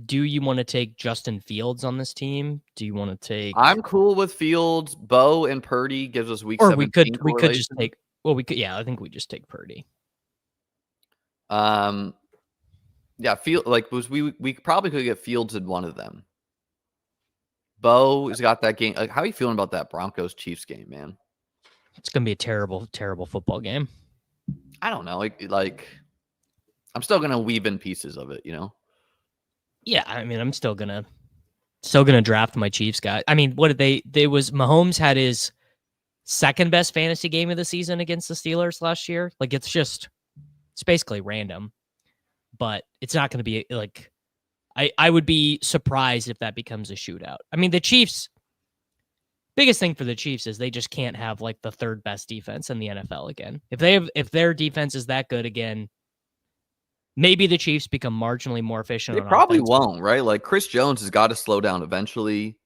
Do you want to take Justin Fields on this team? Do you want to take? I'm cool with Fields. Bo and Purdy gives us week Or 17 we could just correlation. take. Well, we could. Yeah, I think we just take Purdy. Yeah, we probably could get Fields in one of them. Bo has got that game. Like, how are you feeling about that Broncos Chiefs game, man? It's gonna be a terrible, terrible football game. I don't know. Like I'm still gonna weave in pieces of it, you know. Yeah, I mean, I'm still gonna draft my Chiefs guy. I mean, what did they? They was Mahomes had his second best fantasy game of the season against the Steelers last year. Like it's basically random, but it's not going to be like I would be surprised if that becomes a shootout. I mean, the Chiefs. Biggest thing for the Chiefs is they just can't have like the third best defense in the NFL again. If their defense is that good again, maybe the Chiefs become marginally more efficient. They on probably offense. won't, right? Like Chris Jones has got to slow down eventually,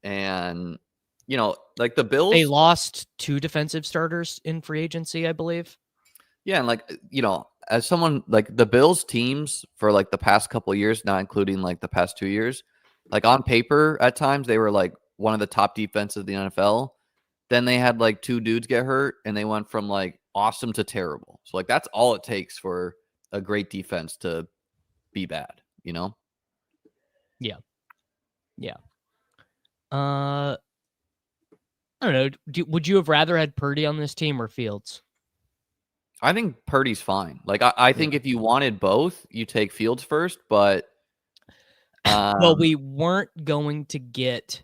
and you know, like the Bills. They lost 2 defensive starters in free agency, I believe. Yeah, and like you know, as someone like the Bills teams for like the past couple of years, not including like the past 2 years, like on paper at times they were like one of the top defenses of the NFL. Then they had like 2 dudes get hurt, and they went from like awesome to terrible. So like that's all it takes for a great defense to be bad, you know? Yeah. Yeah. I don't know. Would you have rather had Purdy on this team or Fields? I think Purdy's fine. Like I think if you wanted both, you take Fields first, but Well, we weren't going to get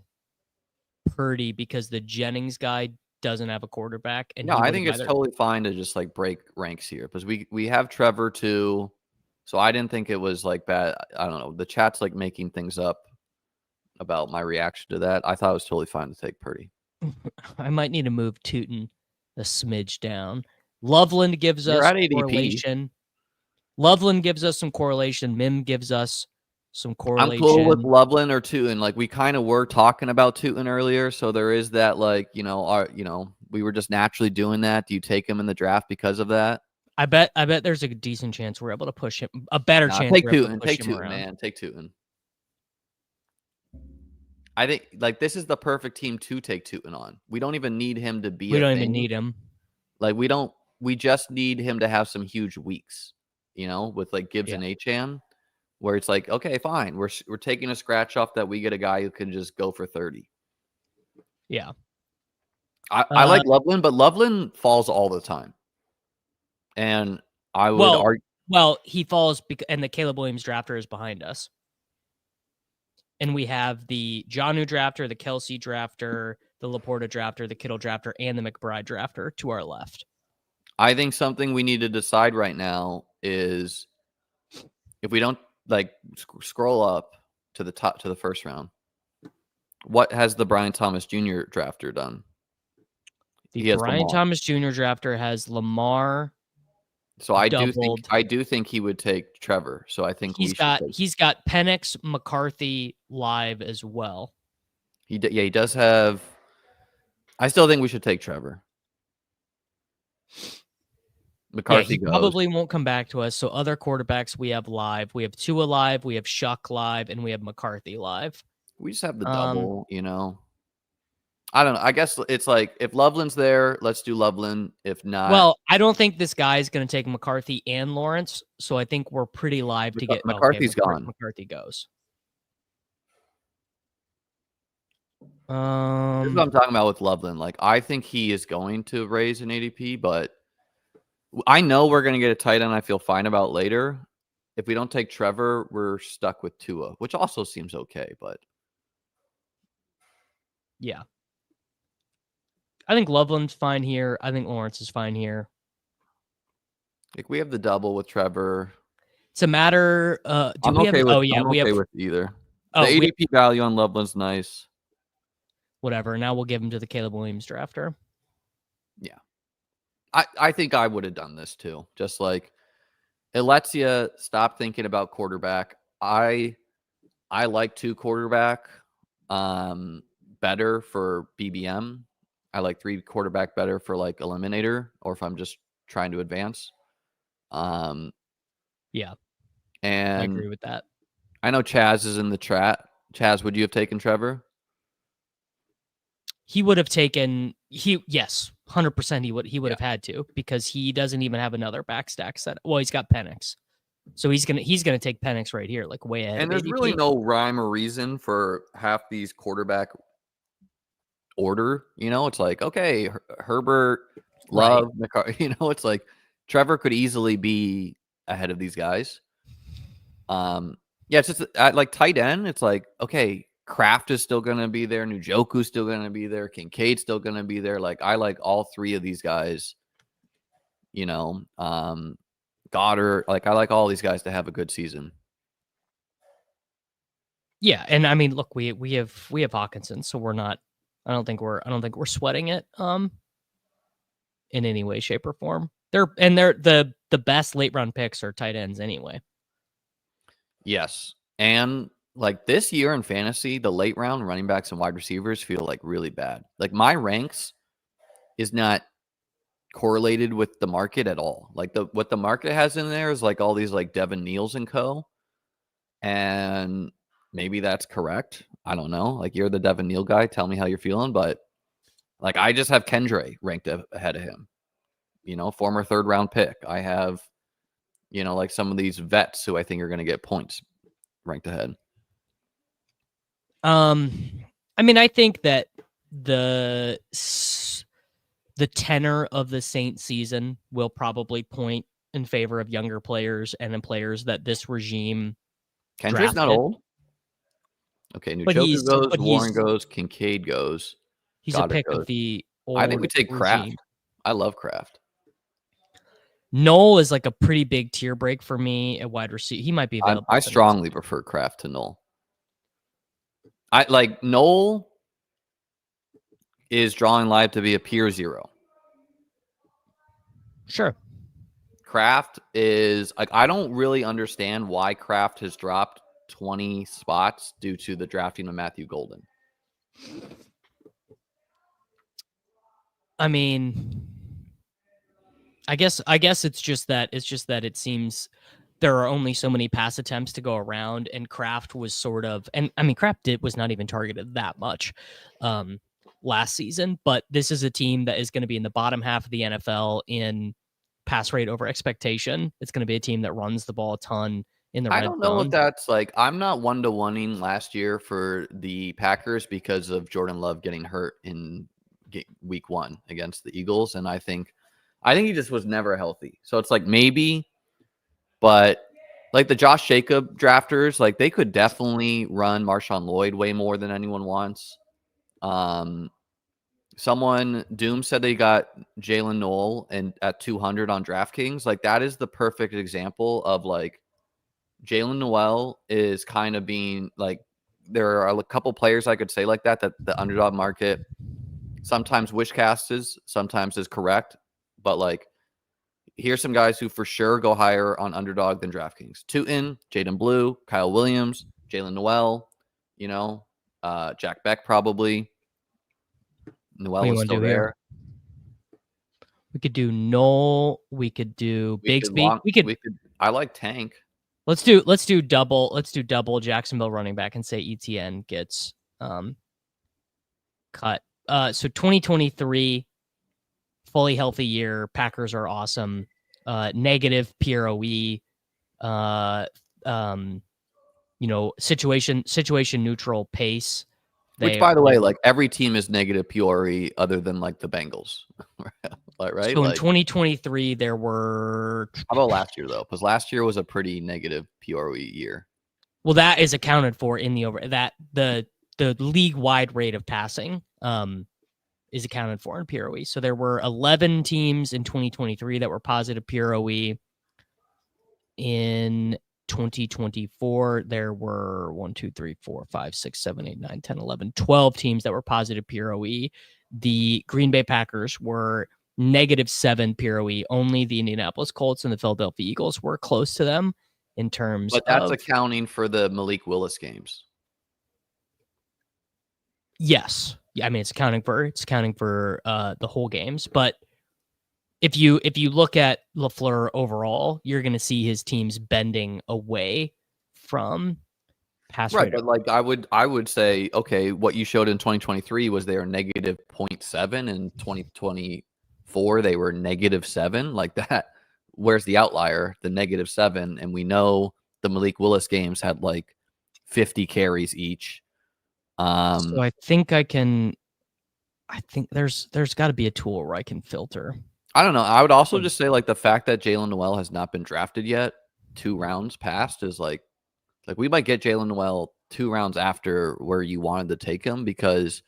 Purdy because the Jennings guy doesn't have a quarterback, and no, he I would think have it's either. totally fine to just like break ranks here because we have Trevor too. So I didn't think it was like bad. I don't know. The chat's like making things up about my reaction to that. I thought it was totally fine to take Purdy. I might need to move Tootin a smidge down. Loveland gives You're us at ADP. correlation. Loveland gives us some correlation. Mim gives us some correlation. I'm cool with Loveland or Tootin. Like we kind of were talking about Tootin earlier, so there is that. Like we were just naturally doing that. Do you take him in the draft because of that? I bet there's a decent chance we're able to push him. A better chance Take we're able to Tootin. push Take him Tootin, around. man. Take Tootin. I think like this is the perfect team to take Tootin on. We don't even need him to be. We don't even need him. Like we don't. We just need him to have some huge weeks. You know, with like Gibbs and Achane, where it's like, okay, fine, we're taking a scratch off that we get a guy who can just go for 30. Yeah. I like Loveland, but Loveland falls all the time. And I would argue. Well, he falls and the Caleb Williams drafter is behind us. And we have the Jonnu drafter, the Kelsey drafter, the Laporta drafter, the Kittle drafter, and the McBride drafter to our left. I think something we need to decide right now is if we don't like scroll up to the top to the first round, what has the Brian Thomas Jr. drafter done? The Brian Thomas Jr. drafter has Lamar. So I do think he would take Trevor. So I think he's got Penix, McCarthy live as well. He does have. I still think we should take Trevor. McCarthy probably won't come back to us. So other quarterbacks we have live. We have Tua live, we have Shuck live, and we have McCarthy live. We just have the double, you know. I don't know. I guess it's like if Loveland's there, let's do Loveland. If not, well, I don't think this guy is going to take McCarthy and Lawrence. So I think we're pretty live to get McCarthy's gone. McCarthy goes. This is what I'm talking about with Loveland. Like I think he is going to raise an ADP, but I know we're going to get a tight end I feel fine about later. If we don't take Trevor, we're stuck with Tua, which also seems okay, but yeah. I think Loveland's fine here. I think Lawrence is fine here. Like we have the double with Trevor. It's a matter. Do we have? Oh yeah, I'm we have. okay with either. Oh, The ADP value on Loveland's nice. Whatever. Now we'll give him to the Caleb Williams drafter. Yeah. I think I would have done this too. Just like it lets you stop thinking about quarterback. I like 2 quarterback better for BBM. I like 3 quarterback better for like eliminator or if I'm just trying to advance. Yeah. And I agree with that. I know Chaz is in the chat. Chaz, would you have taken Trevor? He would have taken yes, 100% he would have had to because he doesn't even have another back stack set. Well, he's got Penix. So he's gonna take Penix right here, like way ahead. And of there's ADP. really no rhyme or reason for half these quarterback order. It's like, okay, Herbert, Love, it's like Trevor could easily be ahead of these guys. It's just like tight end. It's like, okay, Kraft is still going to be there. Njoku's still going to be there. Kincaid's still going to be there. Like, I like all 3 of these guys, Goddard. Like, I like all these guys to have a good season. Yeah. And I mean, look, we have Hawkinson, so we're not, I don't think we're sweating it, in any way, shape, or form. They're the best late round picks are tight ends anyway. Yes. And like this year in fantasy, the late round running backs and wide receivers feel like really bad. Like my ranks is not correlated with the market at all. Like what the market has in there is like all these like Devin Neals and co. And maybe that's correct. I don't know. Like you're the Devin Neal guy. Tell me how you're feeling. But like I just have Kendre ranked ahead of him. Former 3rd round pick. I have, like some of these vets who I think are going to get points ranked ahead. I mean, I think that the tenor of the Saints season will probably point in favor of younger players and then players that this regime. Kendrick's not old. Okay, Njoku goes, Warren goes, Kincaid goes. He's a pick of the old I think we take regime. Kraft. I love Kraft. Noel is like a pretty big tier break for me at wide receiver. He might be available. I strongly prefer Kraft to Noel. I like Noel is drawing live to be a peer 0. Sure. Kraft is like I don't really understand why Kraft has dropped 20 spots due to the drafting of Matthew Golden. I mean, I guess it's just that it seems there are only so many pass attempts to go around, and Kraft was sort of, and I mean, Kraft was not even targeted that much last season, but this is a team that is going to be in the bottom half of the NFL in pass rate over expectation. It's going to be a team that runs the ball a ton in the red zone. I don't know if that's like, I'm not 1-to-1ing last year for the Packers because of Jordan Love getting hurt in week 1 against the Eagles. And I think he just was never healthy. So it's like maybe, but like the Josh Jacob drafters, like they could definitely run Marshawn Lloyd way more than anyone wants. Someone, Doom said they got Jalen Noel and at 200 on DraftKings. Like that is the perfect example of like Jalen Noel is kind of being like, there are a couple players I could say like that the underdog market sometimes wishcasts, sometimes is correct. But like, here's some guys who for sure go higher on underdog than DraftKings. Tootin, Jaden Blue, Kyle Williams, Jalen Noel, Jack Beck probably. Noel is still there. Here? We could do Noel. We could do Bigsby. We could. I like Tank. Let's do double. Let's do double Jacksonville running back and say ETN gets cut. So 2023, fully healthy year. Packers are awesome. Negative PROE. Situation neutral pace. Which, by the way, like every team is negative PRE other than like the Bengals, right? So in 2023, there were. How about last year though? Because last year was a pretty negative PRE year. Well, that is accounted for in the league wide rate of passing. is accounted for in PROE. So there were 11 teams in 2023 that were positive PROE. In 2024, there were 1, 2, 3, 4, 5, 6, 7, 8, 9, 10, 11, 12 teams that were positive PROE. The Green Bay Packers were -7 PROE. Only the Indianapolis Colts and the Philadelphia Eagles were close to them in terms But that's of. accounting for the Malik Willis games. Yes. Yeah, I mean, it's accounting for the whole games. But if you look at LaFleur overall, you're going to see his teams bending away from pass Right, rate. but like I would say, okay, what you showed in 2023 was they were -0.7, and 2024 they were -7, like that. Where's the outlier? The -7, and we know the Malik Willis games had like 50 carries each. So I think there's got to be a tool where I can filter. I don't know. I would also just say like the fact that Jalen Noel has not been drafted yet, 2 rounds past, is like we might get Jalen Noel 2 rounds after where you wanted to take him, because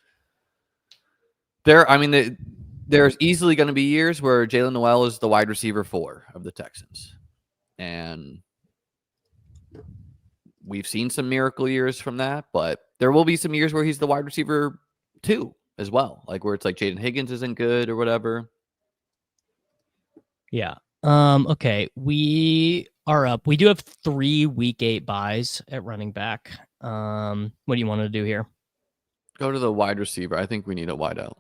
there's easily going to be years where Jalen Noel is the wide receiver 4 of the Texans. And we've seen some miracle years from that, but there will be some years where he's the wide receiver 2 as well. Like where it's like Jaden Higgins isn't good or whatever. Yeah. Okay. We are up. We do have 3 week 8 buys at running back. What do you want to do here? Go to the wide receiver. I think we need a wide out.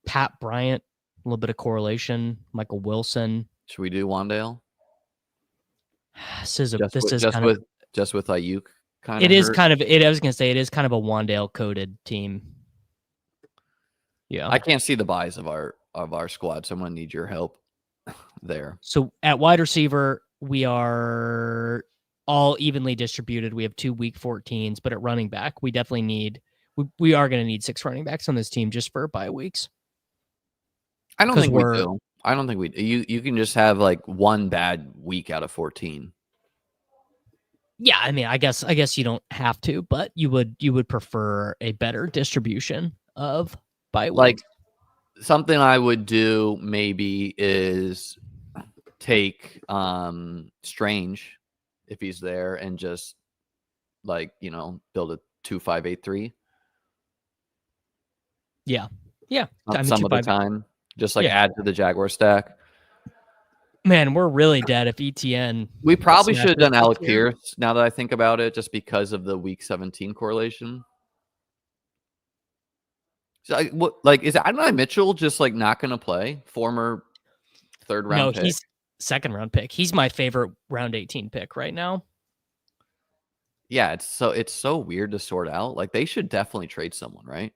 Pat Bryant, a little bit of correlation. Michael Wilson. Should we do Wandale? This is with Ayuk kind of. It is kind of. I was gonna say it is kind of a Wandale coded team. Yeah. I can't see the buys of our squad, so I'm gonna need your help there. So at wide receiver, we are all evenly distributed. We have 2 week 14s, but at running back, we definitely need. We are going to need 6 running backs on this team just for bye weeks. I don't think we do. I don't think we do. You can just have like 1 bad week out of 14. Yeah, I mean, I guess you don't have to, but you would prefer a better distribution of bye weeks. Like something I would do maybe is take Strange if he's there and just like, build a 2-5-8-3. Yeah. Some of the time. Just like add to the Jaguar stack. Man, we're really dead if ETN. We probably should have done Alec Pierce now that I think about it, just because of the week 17 correlation. So is Adonai Mitchell just like not going to play? Former 3rd round pick? No, he's 2nd round pick. He's my favorite round 18 pick right now. Yeah, it's so weird to sort out. Like they should definitely trade someone, right?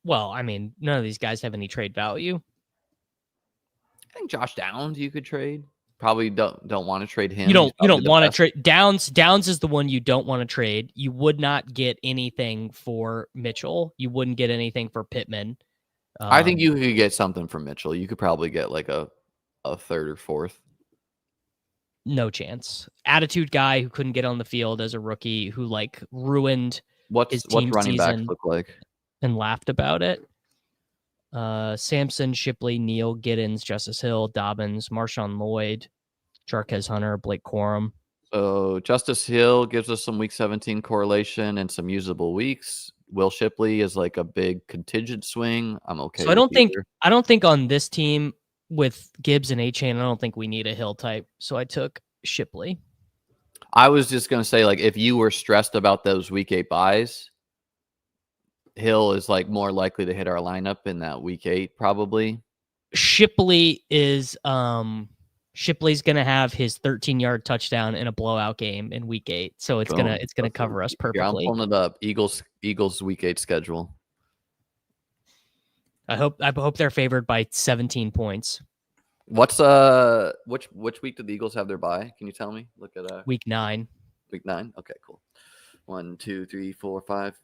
Well, I mean, none of these guys have any trade value. I think Josh Downs you could trade. Probably don't want to trade him. You don't want to trade Downs. Downs is the one you don't want to trade. You would not get anything for Mitchell. You wouldn't get anything for Pittman. I think you could get something from Mitchell. You could probably get like a 3rd or 4th. No chance. Attitude guy who couldn't get on the field as a rookie, who like ruined his team running backs season look like and laughed about it. Sampson, Shipley, Neal, Giddens, Justice Hill, Dobbins, Marshawn Lloyd, Jarquez Hunter, Blake Corum. So Justice Hill gives us some week 17 correlation and some usable weeks. Will Shipley is like a big contingent swing. I'm okay. So I don't think on this team with Gibbs and A-Chain, I don't think we need a Hill type. So I took Shipley. I was just going to say, like, if you were stressed about those week 8 buys, Hill is like more likely to hit our lineup in that week 8, probably. Shipley is Shipley's gonna have his 13-yard touchdown in a blowout game in week 8, so it's gonna cover us perfectly. Yeah, I'm pulling it up. Eagles week 8 schedule. I hope they're favored by 17 points. What's which week did the Eagles have their bye? Can you tell me? Look at week 9. Week 9. Okay, cool. 1, 2, 3, 4, 5.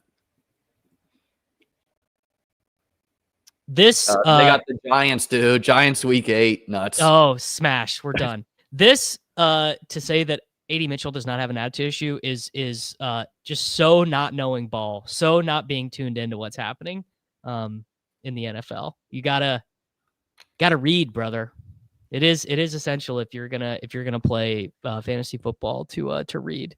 This they got the Giants, dude. Giants week 8, nuts. Oh, smash! We're done. This to say that AD Mitchell does not have an attitude issue is just so not knowing ball, so not being tuned into what's happening in the NFL. You gotta read, brother. It is essential if you're gonna play fantasy football to read.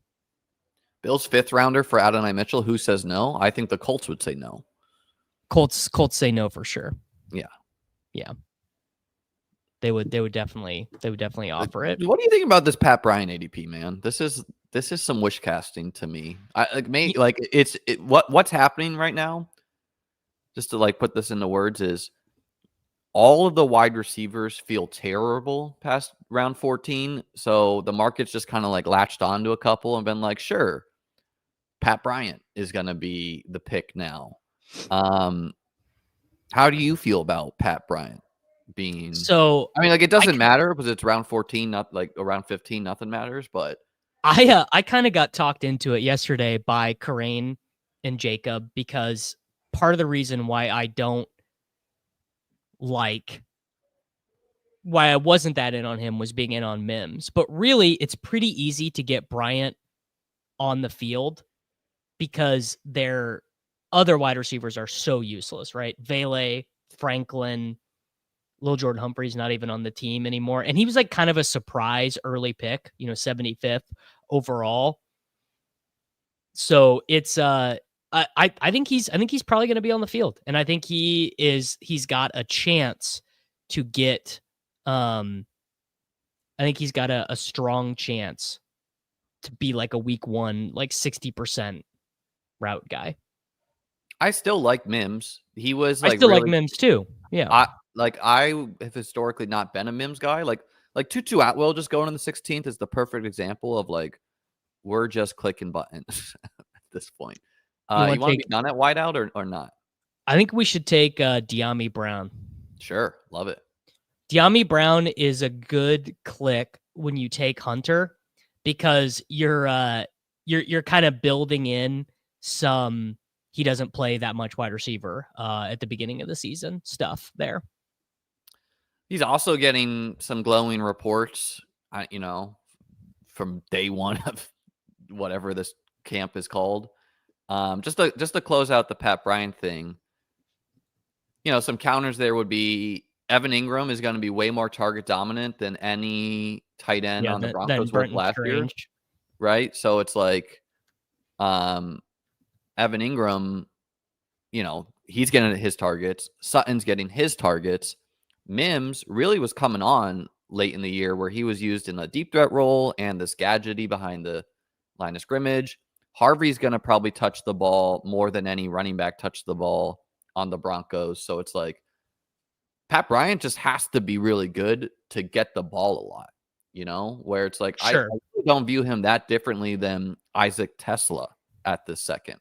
Bills 5th rounder for Adonai Mitchell. Who says no? I think the Colts would say no. Colts say no for sure. Yeah. They would definitely offer it. What do you think about this Pat Bryant ADP, man? This is some wish casting to me. What's happening right now, just to like put this into words, is all of the wide receivers feel terrible past round 14. So the market's just kind of like latched onto a couple and been like, sure, Pat Bryant is going to be the pick now. How do you feel about Pat Bryant being? So I mean, like, it doesn't matter because it's round 14, not like around 15, nothing matters. But I kind of got talked into it yesterday by Karain and Jacob, because part of the reason why I wasn't that in on him was being in on Mims. But really, it's pretty easy to get Bryant on the field because their other wide receivers are so useless, right? Vele, Franklin, Lil Jordan Humphrey's not even on the team anymore. And he was like kind of a surprise early pick, 75th overall. So it's I think he's probably going to be on the field, and I think he's got a chance to get I think he's got a strong chance to be like a week 1 like 60% route guy. I still like Mims. He was like, I still like Mims too. Yeah. I have historically not been a Mims guy. Like Tutu Atwell just going in the 16th is the perfect example of like, we're just clicking buttons at this point. You want to be done at wideout or not? I think we should take Dyami Brown. Sure. Love it. Dyami Brown is a good click when you take Hunter, because you're kind of building in some he doesn't play that much wide receiver at the beginning of the season stuff there. He's also getting some glowing reports, from day one of whatever this camp is called. Just to close out the Pat Bryant thing, some counters there would be Evan Ingram is going to be way more target dominant than any tight end on the Broncos was last year, right? So it's like Evan Ingram, he's getting his targets. Sutton's getting his targets. Mims really was coming on late in the year where he was used in a deep threat role and this gadgety behind the line of scrimmage. Harvey's going to probably touch the ball more than any running back touched the ball on the Broncos. So it's like Pat Bryant just has to be really good to get the ball a lot, where it's like, sure. I don't view him that differently than Isaac Tesla at this second,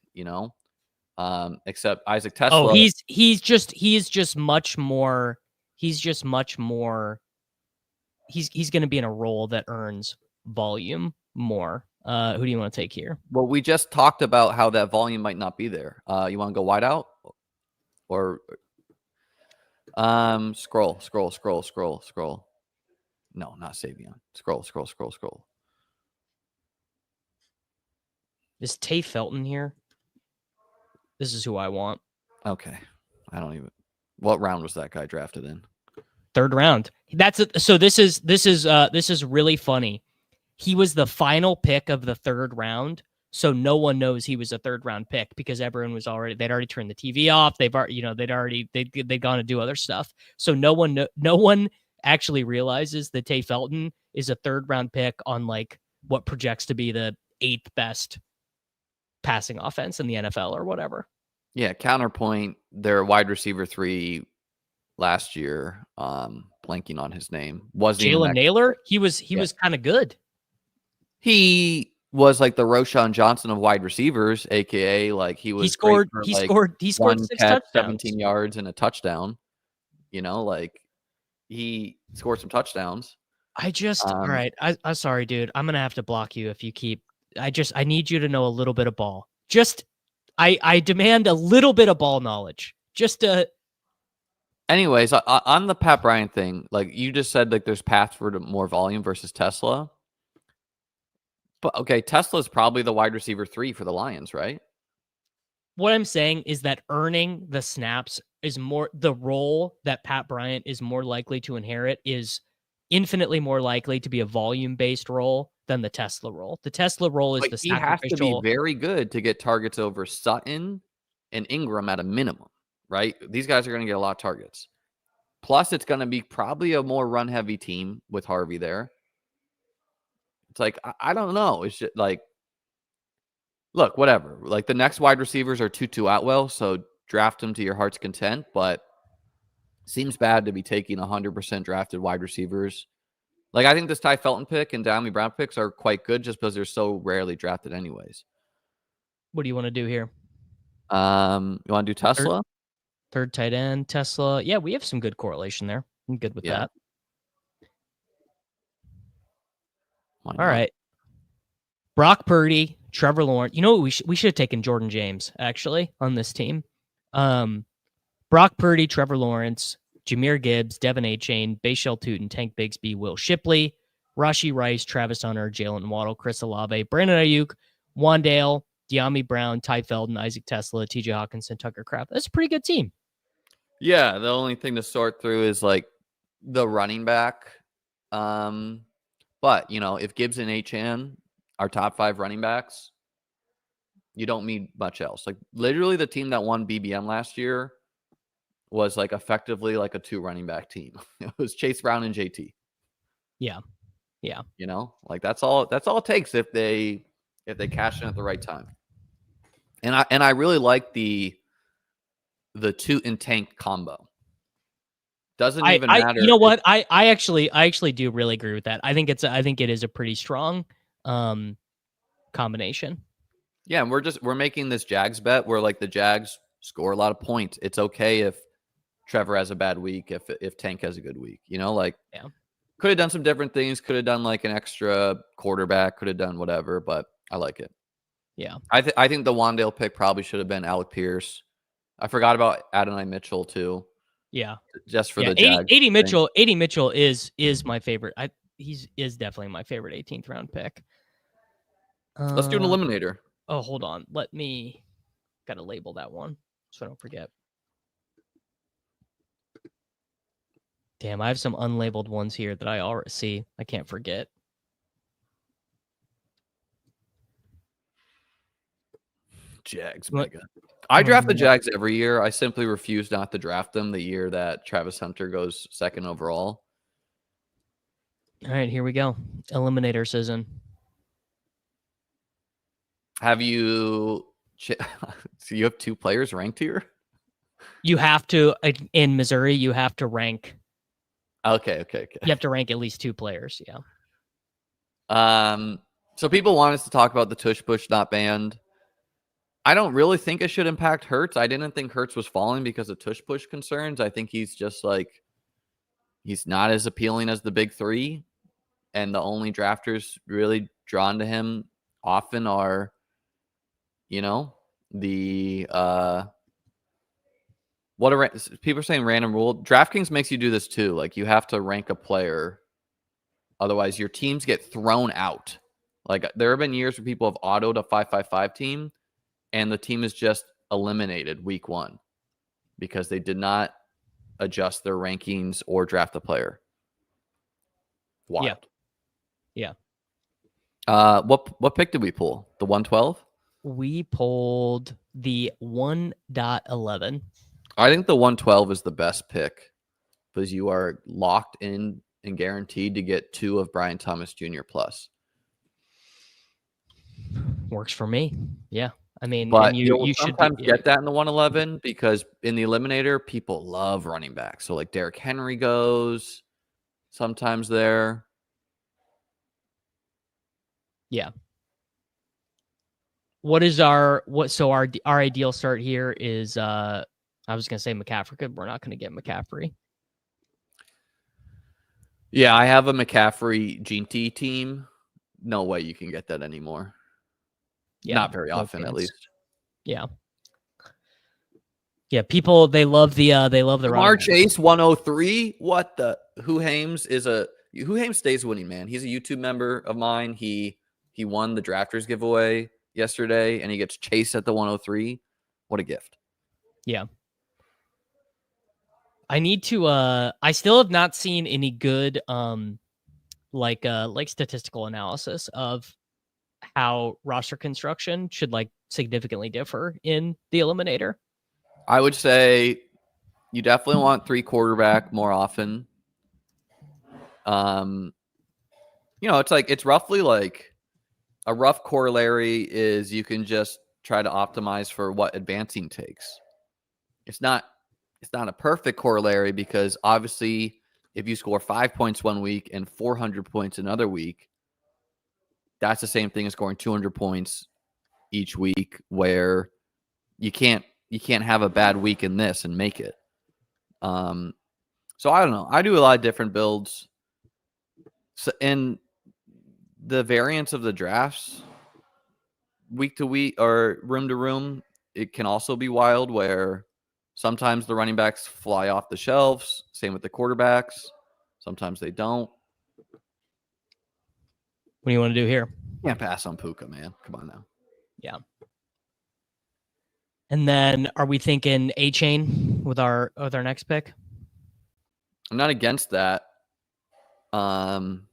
except Isaac Tesla. Oh, he's just much more. He's going to be in a role that earns volume more. Who do you want to take here? Well, we just talked about how that volume might not be there. You want to go wide out or scroll. No, not Savion. Scroll. Is Tay Felton here? This is who I want. Okay. What round was that guy drafted in? 3rd round. So this is really funny. He was the final pick of the 3rd round. So no one knows he was a 3rd round pick because everyone was they'd already turned the TV off. They'd gone to do other stuff. So no one actually realizes that Tay Felton is a 3rd round pick on like what projects to be the 8th best passing offense in the NFL or whatever. Yeah. Counterpoint, their wide receiver 3 last year, blanking on his name, was Jalen Naylor. He was kind of good. He was like the Roschon Johnson of wide receivers, aka like he scored 6 touchdowns, 17 yards and a touchdown. Like he scored some touchdowns. All right. I'm sorry, dude. I'm gonna have to block you if you keep. I need you to know a little bit of ball. I demand a little bit of ball knowledge. Anyways, on the Pat Bryant thing, like you just said, like there's paths for more volume versus Tesla. But okay, Tesla's probably the wide receiver 3 for the Lions, right? What I'm saying is that earning the snaps is more the role that Pat Bryant is more likely to inherit is infinitely more likely to be a volume-based role than the Tesla role. The Tesla role is But the he has to be sacrificial. very good to get targets over Sutton and Ingram at a minimum, right? These guys are going to get a lot of targets. Plus, it's going to be probably a more run-heavy team with Harvey there. It's like, I don't know. It's just like, look, whatever. Like, the next wide receivers are Tutu Atwell, so draft them to your heart's content, but seems bad to be taking 100% drafted wide receivers. Like, I think this Ty Felton pick and Diami Brown picks are quite good just because they're so rarely drafted anyways. What do you want to do here? You want to do Tesla? Third tight end, Tesla. Yeah, we have some good correlation there. I'm good with that. All right. Brock Purdy, Trevor Lawrence. You know what? We should have taken Jordan James, actually, on this team. Brock Purdy, Trevor Lawrence, Jahmyr Gibbs, Devin Achane, Bashal Tootin, Tank Bigsby, Will Shipley, Rashee Rice, Travis Hunter, Jalen Waddle, Chris Olave, Brandon Ayuk, Wandale, Diami Brown, Ty Felton, Isaac Tesla, TJ Hawkinson, Tucker Kraft. That's a pretty good team. Yeah, the only thing to sort through is like the running back. But if Gibbs and Achane are top 5 running backs, you don't need much else. Like literally the team that won BBM last year was like effectively like a 2 running back team. It was Chase Brown and JT. Yeah. Like that's all it takes if they cash in at the right time. And I really like the Toot and Tank combo. Doesn't even matter. You know what? I actually do really agree with that. I think it is a pretty strong combination. Yeah, and we're making this Jags bet where like the Jags score a lot of points. It's okay if Trevor has a bad week, if Tank has a good week. Could have done some different things. Could have done like an extra quarterback. Could have done whatever, but I like it. Yeah, I think the Wandale pick probably should have been Alec Pierce. I forgot about Adonai Mitchell too. Yeah, just for the Jags. AD Mitchell is my favorite. Is definitely my favorite 18th round pick. Let's do an eliminator. Oh, hold on. Gotta label that one so I don't forget. Damn, I have some unlabeled ones here that I already see. I can't forget. Jags mega. I draft the Jags every year. I simply refuse not to draft them the year that Travis Hunter goes 2nd overall. All right, here we go. Eliminator season. Have you... So you have 2 players ranked here? You have to, in Missouri, you have to rank. Okay. You have to rank at least 2 players, yeah. So people want us to talk about the tush push not banned. I don't really think it should impact Hurts. I didn't think Hurts was falling because of tush push concerns. I think he's just like, he's not as appealing as the big 3. And the only drafters really drawn to him often are, people are saying random rule. DraftKings makes you do this too. Like you have to rank a player. Otherwise your teams get thrown out. Like there have been years where people have autoed a 5-5-5 team and the team is just eliminated week 1 because they did not adjust their rankings or draft the player. Wild. Yeah. What pick did we pull? The 112? We pulled the 1.11. I think the 112 is the best pick because you are locked in and guaranteed to get 2 of Brian Thomas Jr. plus. Works for me. Yeah. I mean, but you should sometimes get that in the 111 because in the eliminator, people love running back. So like Derrick Henry goes sometimes there. Yeah. So our ideal start here is I was gonna say McCaffrey, but we're not gonna get McCaffrey. Yeah, I have a McCaffrey Ginty team. No way you can get that anymore. Yeah, not very often, at least. Yeah. Yeah, people they love the Jamar Chase 103. What the Who Hames stays winning, man. He's a YouTube member of mine. He He won the drafters giveaway yesterday, and he gets Chase at the 103. What a gift. Yeah. I need to I still have not seen any good like statistical analysis of how roster construction should like significantly differ in the eliminator. I would say you definitely want 3 quarterback more often. It's roughly like a rough corollary is you can just try to optimize for what advancing takes. It's not a perfect corollary because obviously if you score 5 points one week and 400 points another week, that's the same thing as scoring 200 points each week, where you can't have a bad week in this and make it. So I don't know. I do a lot of different builds. So, and the variance of the drafts week to week or room to room, it can also be wild, where sometimes the running backs fly off the shelves. Same with the quarterbacks. Sometimes they don't. What do you want to do here? Can't pass on Puka, man. Come on now. Yeah. And then are we thinking A-Chain with our next pick? I'm not against that. I'm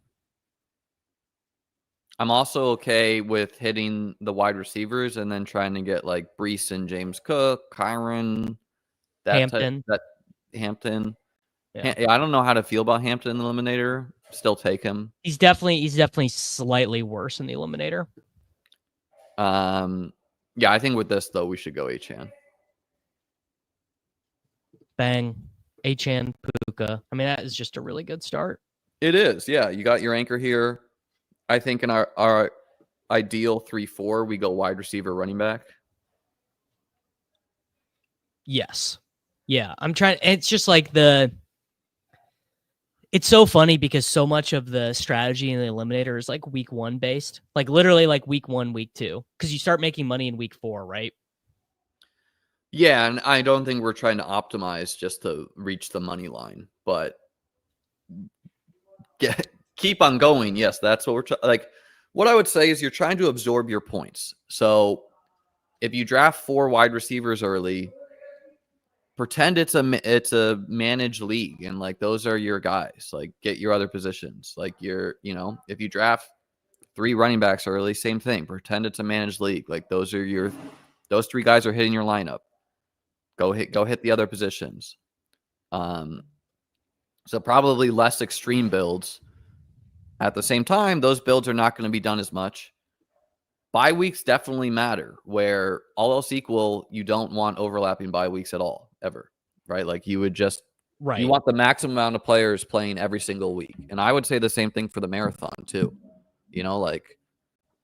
also okay with hitting the wide receivers and then trying to get like Brees and James Cook, Kyron, Hampton. Hampton. Yeah. I don't know how to feel about Hampton in the eliminator. Still take him. He's definitely slightly worse in the eliminator. Yeah, I think with this though, we should go Achane. Bang. Achane, Puka. I mean, that is just a really good start. It is. Yeah, you got your anchor here. I think in our ideal 3-4, we go wide receiver, running back. Yes. Yeah. I'm trying. It's just like it's so funny because so much of the strategy in the eliminator is like week 1 based, like literally like week 1, week 2, because you start making money in week 4, right? Yeah, and I don't think we're trying to optimize just to reach the money line, but keep on going. Yes, that's what we're like. What I would say is you're trying to absorb your points. So if you draft 4 wide receivers early, pretend it's a managed league, and like those are your guys. Like get your other positions. Like if you draft 3 running backs early, same thing. Pretend it's a managed league. Like those 3 guys are hitting your lineup. Go hit the other positions. So probably less extreme builds. At the same time, those builds are not going to be done as much. Bye weeks definitely matter, where all else equal, you don't want overlapping bye weeks at all, ever, right? Like you would just, you want the maximum amount of players playing every single week. And I would say the same thing for the marathon too. Like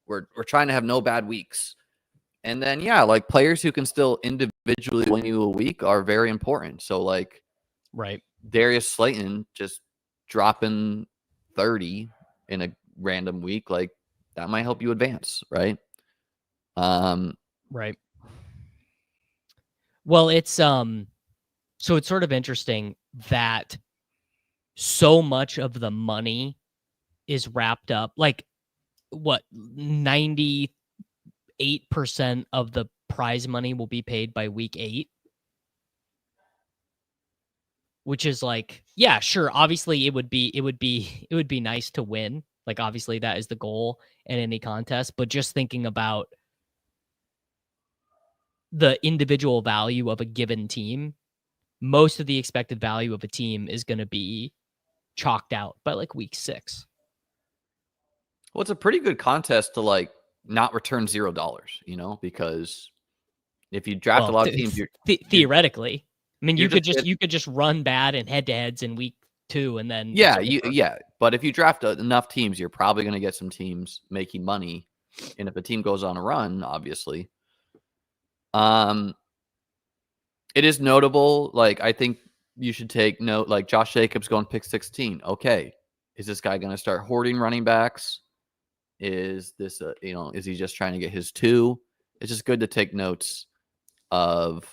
we're trying to have no bad weeks. And then, yeah, like players who can still individually win you a week are very important. So like, Darius Slayton just dropping 30 in a random week, like that might help you advance, right? Right. Well, it's so it's sort of interesting that so much of the money is wrapped up, like what 98% of the prize money will be paid by week 8. Which is like, yeah, sure. Obviously, it would be nice to win. Like, obviously, that is the goal in any contest. But just thinking about the individual value of a given team, most of the expected value of a team is going to be chalked out by like week 6. Well, it's a pretty good contest to like not return $0, because if you draft a lot of teams, theoretically. I mean, you could just run bad in head-to-heads in week 2, and then But if you draft enough teams, you're probably going to get some teams making money, and if a team goes on a run, obviously, it is notable. Like I think you should take note. Like Josh Jacobs going pick 16. Okay, is this guy going to start hoarding running backs? Is this is he just trying to get his 2? It's just good to take notes of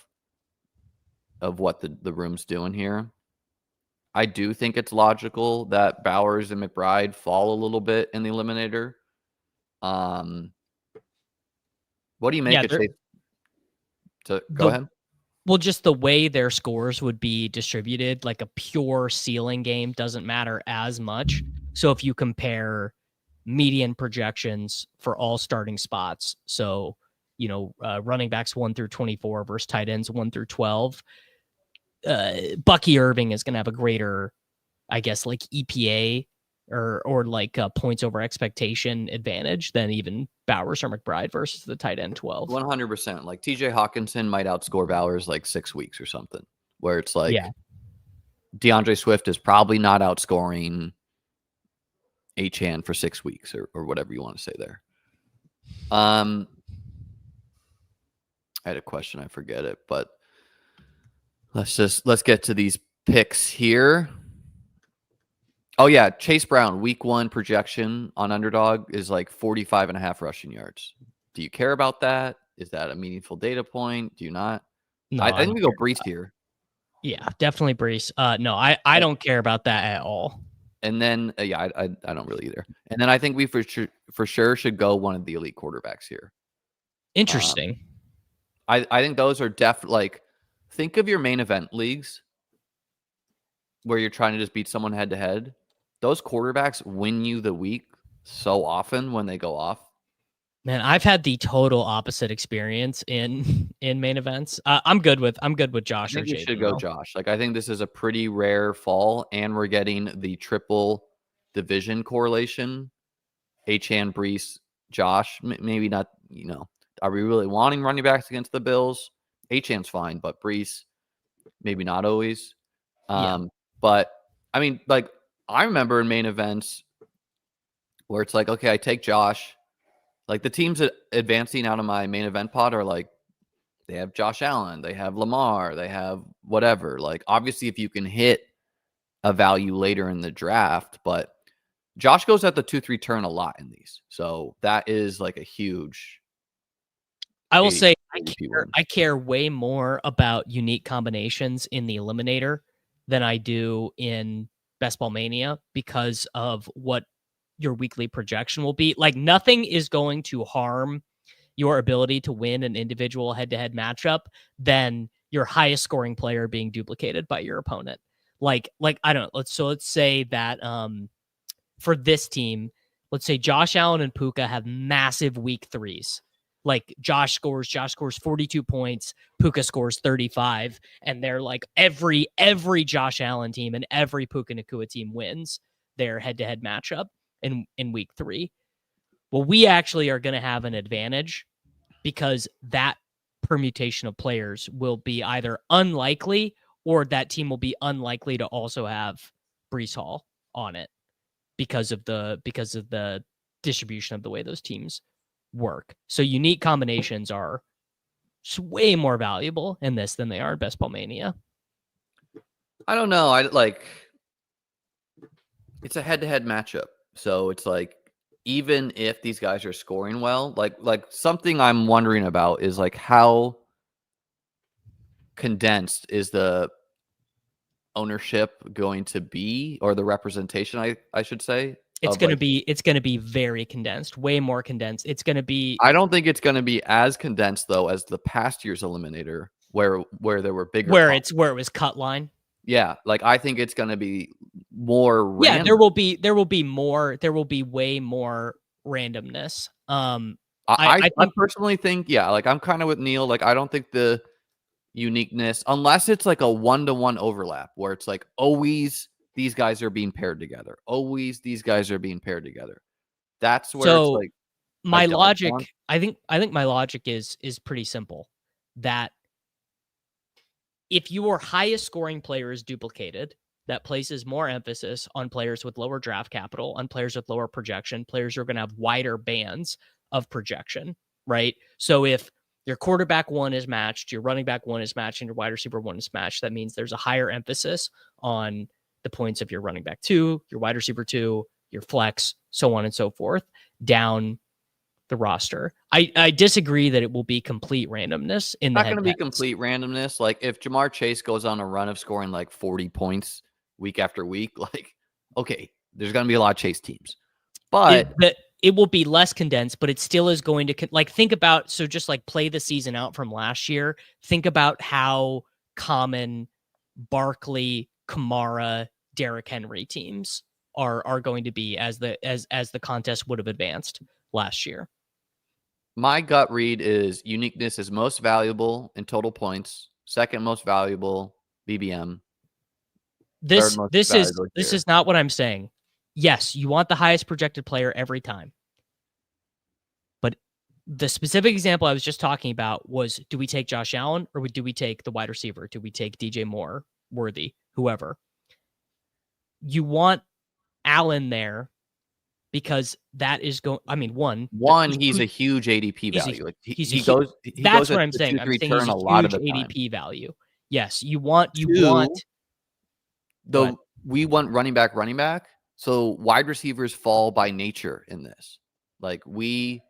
what the room's doing here. I do think it's logical that Bowers and McBride fall a little bit in the eliminator. What do you make Yeah, of Chase? Go the ahead. well, just the way their scores would be distributed, like a pure ceiling game doesn't matter as much. So if you compare median projections for all starting spots, so running backs 1 through 24 versus tight ends 1 through 12, Bucky Irving is going to have a greater, I guess, like EPA or like points over expectation advantage than even Bowers or McBride versus the tight end 12. 100%. Like TJ Hawkinson might outscore Bowers like 6 weeks or something, where it's like Yeah. DeAndre Swift is probably not outscoring Achane for 6 weeks or whatever you want to say there. I had a question, I forget it, but let's get to these picks here. Oh yeah, Chase Brown, week 1 projection on Underdog is like 45.5 rushing yards. Do you care about that? Is that a meaningful data point? Do you not? No, I think we go Brees that. here. Yeah, definitely Brees. No, I don't care about that at all. And then yeah, I don't really either. And then I think we for sure should go one of the elite quarterbacks here. Interesting. I think those are definitely like, think of your main event leagues where you're trying to just beat someone head to head. Those quarterbacks win you the week so often when they go off. Man, I've had the total opposite experience in main events. I'm good with Josh I or think you Jaden. should go Josh. Like I think this is a pretty rare fall, and we're getting the triple division correlation. Achane, Brees, Josh. Maybe not. Are we really wanting running backs against the Bills? Achane's fine, but Brees, maybe not always. Yeah. But I mean, like I remember in main events where it's like, okay, I take Josh. Like the teams advancing out of my main event pod are like, they have Josh Allen, they have Lamar, they have whatever. Like obviously, if you can hit a value later in the draft, but Josh goes at the 2-3 turn a lot in these, so that is like a huge. I will say I care way more about unique combinations in the Eliminator than I do in Best Ball Mania because of what your weekly projection will be. Like nothing is going to harm your ability to win an individual head-to-head matchup than your highest scoring player being duplicated by your opponent. Like I don't know. Let's say that for this team, let's say Josh Allen and Puka have massive week 3s. Like Josh scores 42 points, Puka scores 35, and they're like every Josh Allen team and every Puka Nacua team wins their head-to-head matchup in week 3. Well, we actually are going to have an advantage because that permutation of players will be either unlikely or that team will be unlikely to also have Brees Hall on it because of the distribution of the way those teams work. So unique combinations are way more valuable in this than they are in Best Ball Mania. I don't know. It's a head-to-head matchup. So it's like, even if these guys are scoring well, like something I'm wondering about is like how condensed is the ownership going to be, or the representation, I should say. It's going to be very condensed, way more condensed. It's going to be. I don't think it's going to be as condensed though as the past year's Eliminator, where there were bigger. Where it was cut line. Yeah, like I think it's going to be more random. Yeah, there will be way more randomness. I personally think, yeah, like I'm kind of with Neil. Like I don't think the uniqueness, unless it's like a 1-to-1 overlap where it's like always these guys are being paired together. Always these guys are being paired together. That's where it's like my logic. I think my logic is pretty simple. That if your highest scoring player is duplicated, that places more emphasis on players with lower draft capital, on players with lower projection, players who are going to have wider bands of projection, right? So if your quarterback 1 is matched, your running back 1 is matched, and your wide receiver 1 is matched, that means there's a higher emphasis on the points of your running back 2, your wide receiver 2, your flex, so on and so forth, down the roster. I disagree that it will be complete randomness in the. Not going to be complete randomness. Like if Jamar Chase goes on a run of scoring like 40 points week after week, like okay, there's going to be a lot of Chase teams. But it will be less condensed, but it still is going to like think about. So just like play the season out from last year. Think about how common Barkley, Kamara, Derrick Henry teams are going to be as the contest would have advanced last year. My gut read is uniqueness is most valuable in total points, second most valuable BBM. This is not what I'm saying. Yes, you want the highest projected player every time. But the specific example I was just talking about was, do we take Josh Allen or do we take the wide receiver? Do we take DJ Moore, Worthy, whoever? You want Allen there because that is going. I mean, he's a huge ADP value. He goes. That's what I'm saying. I'm saying he's a lot of huge the ADP time. value. Yes, you want. Though we want running back. So wide receivers fall by nature in this. Like we've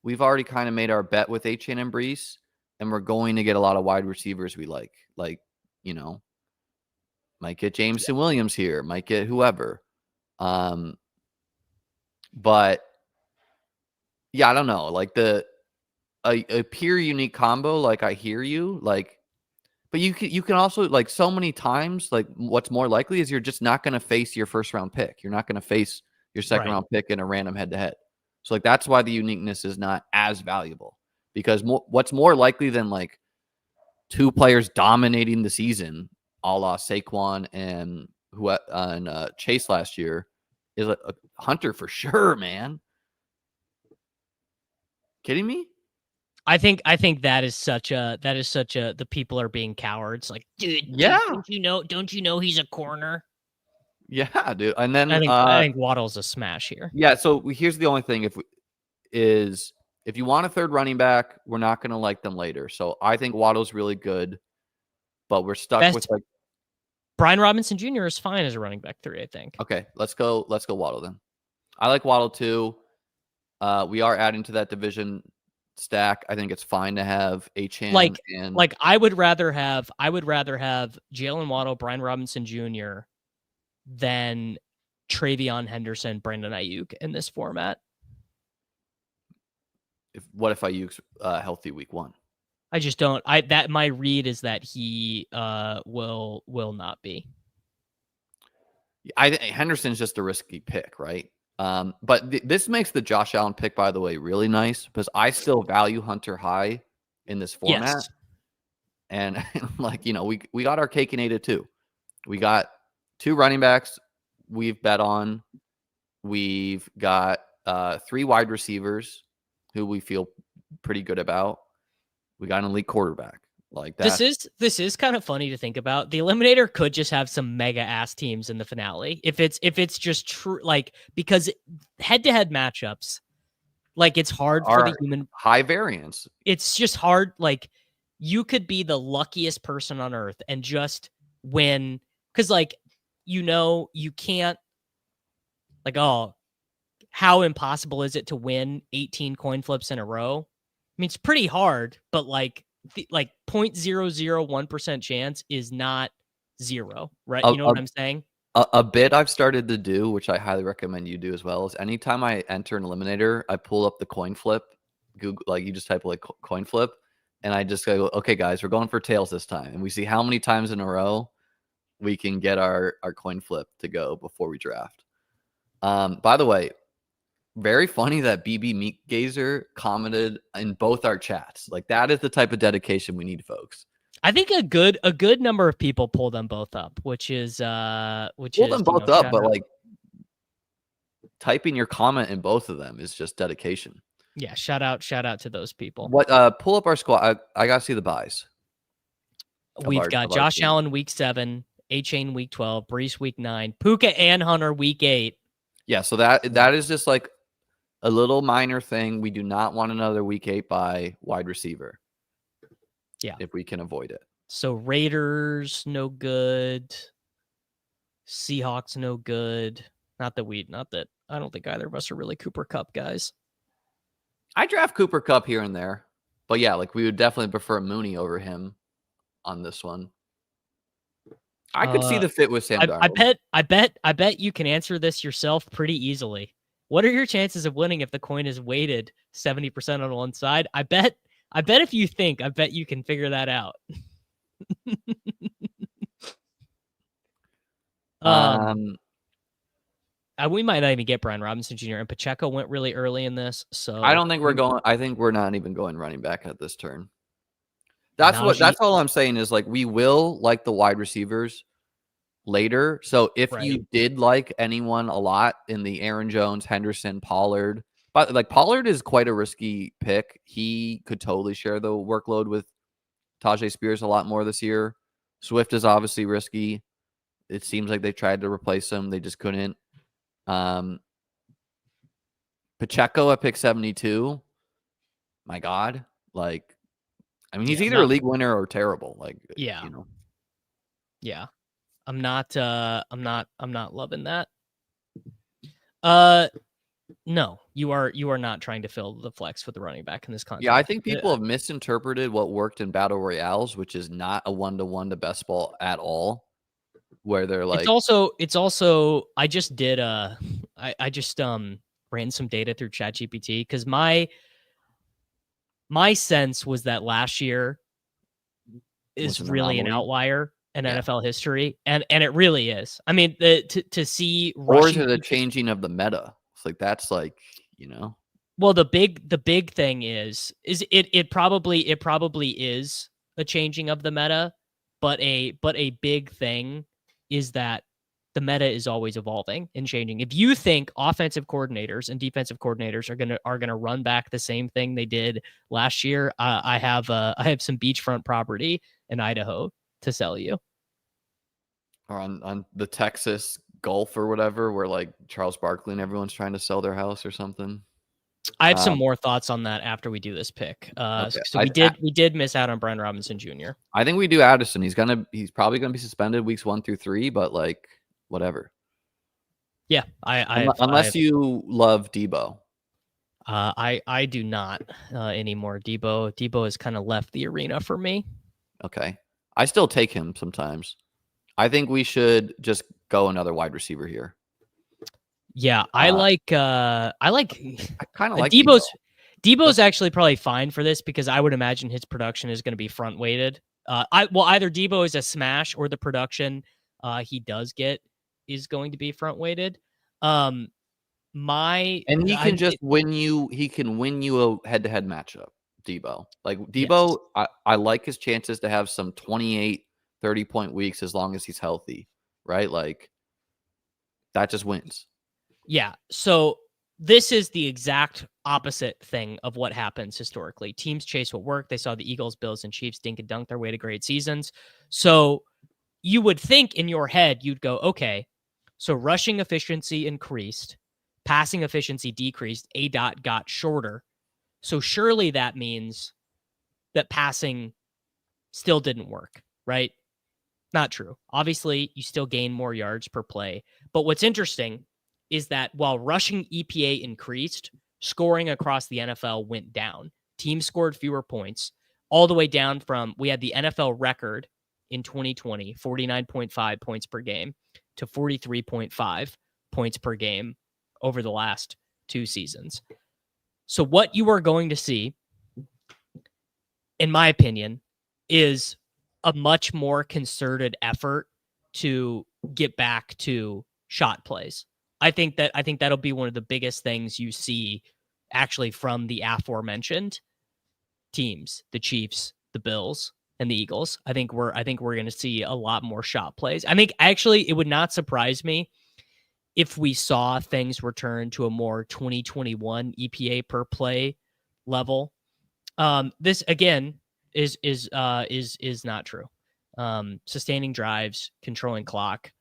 already kind of made our bet with Achane and Breece, and we're going to get a lot of wide receivers we like. Like, you know, might get Jameson Williams here, might get whoever. But yeah, I don't know. Like a pure unique combo, like I hear you, like, but you can also, like, so many times, like, what's more likely is you're just not going to face your first round pick. You're not going to face your second round pick in a random head to head. So like that's why the uniqueness is not as valuable, because what's more likely than like two players dominating the season, a la Saquon and Chase last year, is a Hunter for sure, man. Kidding me? I think that is such a the people are being cowards. Like, dude, don't you know he's a corner? Yeah, dude. And then I think Waddle's a smash here. Yeah. So here's the only thing: if you want a third running back, we're not going to like them later. So I think Waddle's really good, but we're stuck with like Brian Robinson Jr. is fine as a running back 3. I think. Okay, let's go Waddle then. I like Waddle too. We are adding to that division stack. I think it's fine to have Achane. Like I would rather have Jalen Waddle, Brian Robinson Jr. than Travion Henderson, Brandon Ayuk in this format. What if Ayuk's healthy week 1? I just don't. My read is that he will not be. I think Henderson's just a risky pick, right? But this makes the Josh Allen pick, by the way, really nice, because I still value Hunter high in this format. Yes. And like, you know, we got our cake and ate it too. We got 2 running backs we've bet on. We've got 3 wide receivers who we feel pretty good about. We got an elite quarterback. Like that. This is kind of funny to think about. The Eliminator could just have some mega ass teams in the finale if it's just true, like, because head-to-head matchups, like, it's hard for the human high variance. It's just hard. Like, you could be the luckiest person on earth and just win, because, like, you know, you can't, like, oh, how impossible is it to win 18 coin flips in a row? I mean, it's pretty hard, but like 0.001% chance is not 0, right? You know what I'm saying? A bit I've started to do, which I highly recommend you do as well, is anytime I enter an eliminator, I pull up the coin flip. Google, like, you just type like coin flip, and I just go, okay, guys, we're going for tails this time, and we see how many times in a row we can get our coin flip to go before we draft. By the way, very funny that BB Meat Gazer commented in both our chats. Like, that is the type of dedication we need, folks. I think a good number of people pull them both up, which is them both up, but like typing your comment in both of them is just dedication. Yeah, shout out to those people. What pull up our squad? I gotta see the buys. We've got Josh Allen week 7, Achane week 12, Breece week 9, Puka and Hunter week 8. Yeah, so that is just like a little minor thing. We do not want another week 8 by wide receiver. Yeah. If we can avoid it. So Raiders, no good. Seahawks, no good. Not that I don't think either of us are really Cooper Kupp guys. I draft Cooper Kupp here and there. But yeah, like, we would definitely prefer Mooney over him on this one. I could see the fit with Sam Darnold. I bet you can answer this yourself pretty easily. What are your chances of winning if the coin is weighted 70% on one side? I bet if you think, I bet you can figure that out. Um, We might not even get Brian Robinson Jr. and Pacheco went really early in this, so I don't think we're going. I think we're not even going running back at this turn. That's all I'm saying is like we will like the wide receivers later. So if Right. you did like anyone a lot in the Aaron Jones, Henderson, Pollard, but like Pollard is quite a risky pick. He could totally share the workload with Tajay Spears a lot more this year. Swift is obviously risky. It seems like they tried to replace him. They just couldn't. Pacheco at pick 72. My God. Like, I mean, he's either a league winner or terrible. Like, yeah. you know. Yeah. I'm not loving that. No, you are not trying to fill the flex with the running back in this context. Yeah, I think people have misinterpreted what worked in battle royales, which is not a 1-to-1 to best ball at all. Where they're like, it's also I just did I just ran some data through ChatGPT because my sense was that last year is really an outlier in NFL history, and it really is. I mean, to see or is it a changing of the meta? It's like that's like, you know. Well, the big thing is it probably is a changing of the meta, but a big thing is that the meta is always evolving and changing. If you think offensive coordinators and defensive coordinators are gonna run back the same thing they did last year, I have some beachfront property in Idaho to sell you. Or on the Texas Gulf or whatever, where like Charles Barkley and everyone's trying to sell their house or something. I have some more thoughts on that after we do this pick. Okay. So we did miss out on Brian Robinson Jr. I think we do Addison. He's probably gonna be suspended weeks 1 through 3, but like whatever. Yeah, unless you love Debo. I do not anymore. Debo has kind of left the arena for me. Okay, I still take him sometimes. I think we should just go another wide receiver here. Yeah, I kind of like Debo's actually probably fine for this because I would imagine his production is going to be front weighted. Either Debo is a smash or the production he does get is going to be front weighted. And he can win you a head-to-head matchup. Debo, Debo, yes. I like his chances to have some 28, 30-point weeks as long as he's healthy, right? Like that just wins. Yeah. So this is the exact opposite thing of what happens historically. Teams chase what worked. They saw the Eagles, Bills, and Chiefs dink and dunk their way to great seasons. So you would think in your head, you'd go, okay, so rushing efficiency increased, passing efficiency decreased, A-dot got shorter. So surely that means that passing still didn't work, right? Not true. Obviously, you still gain more yards per play. But what's interesting is that while rushing EPA increased, scoring across the NFL went down. Teams scored fewer points, all the way down from, we had the NFL record in 2020, 49.5 points per game, to 43.5 points per game over the last 2 seasons. So what you are going to see, in my opinion, is a much more concerted effort to get back to shot plays. I think that'll be one of the biggest things you see actually from the aforementioned teams, the Chiefs, the Bills, and the Eagles. I think we're going to see a lot more shot plays. I think actually it would not surprise me if we saw things return to a more 2021 EPA per play level. This again is not true. Sustaining drives, controlling clock.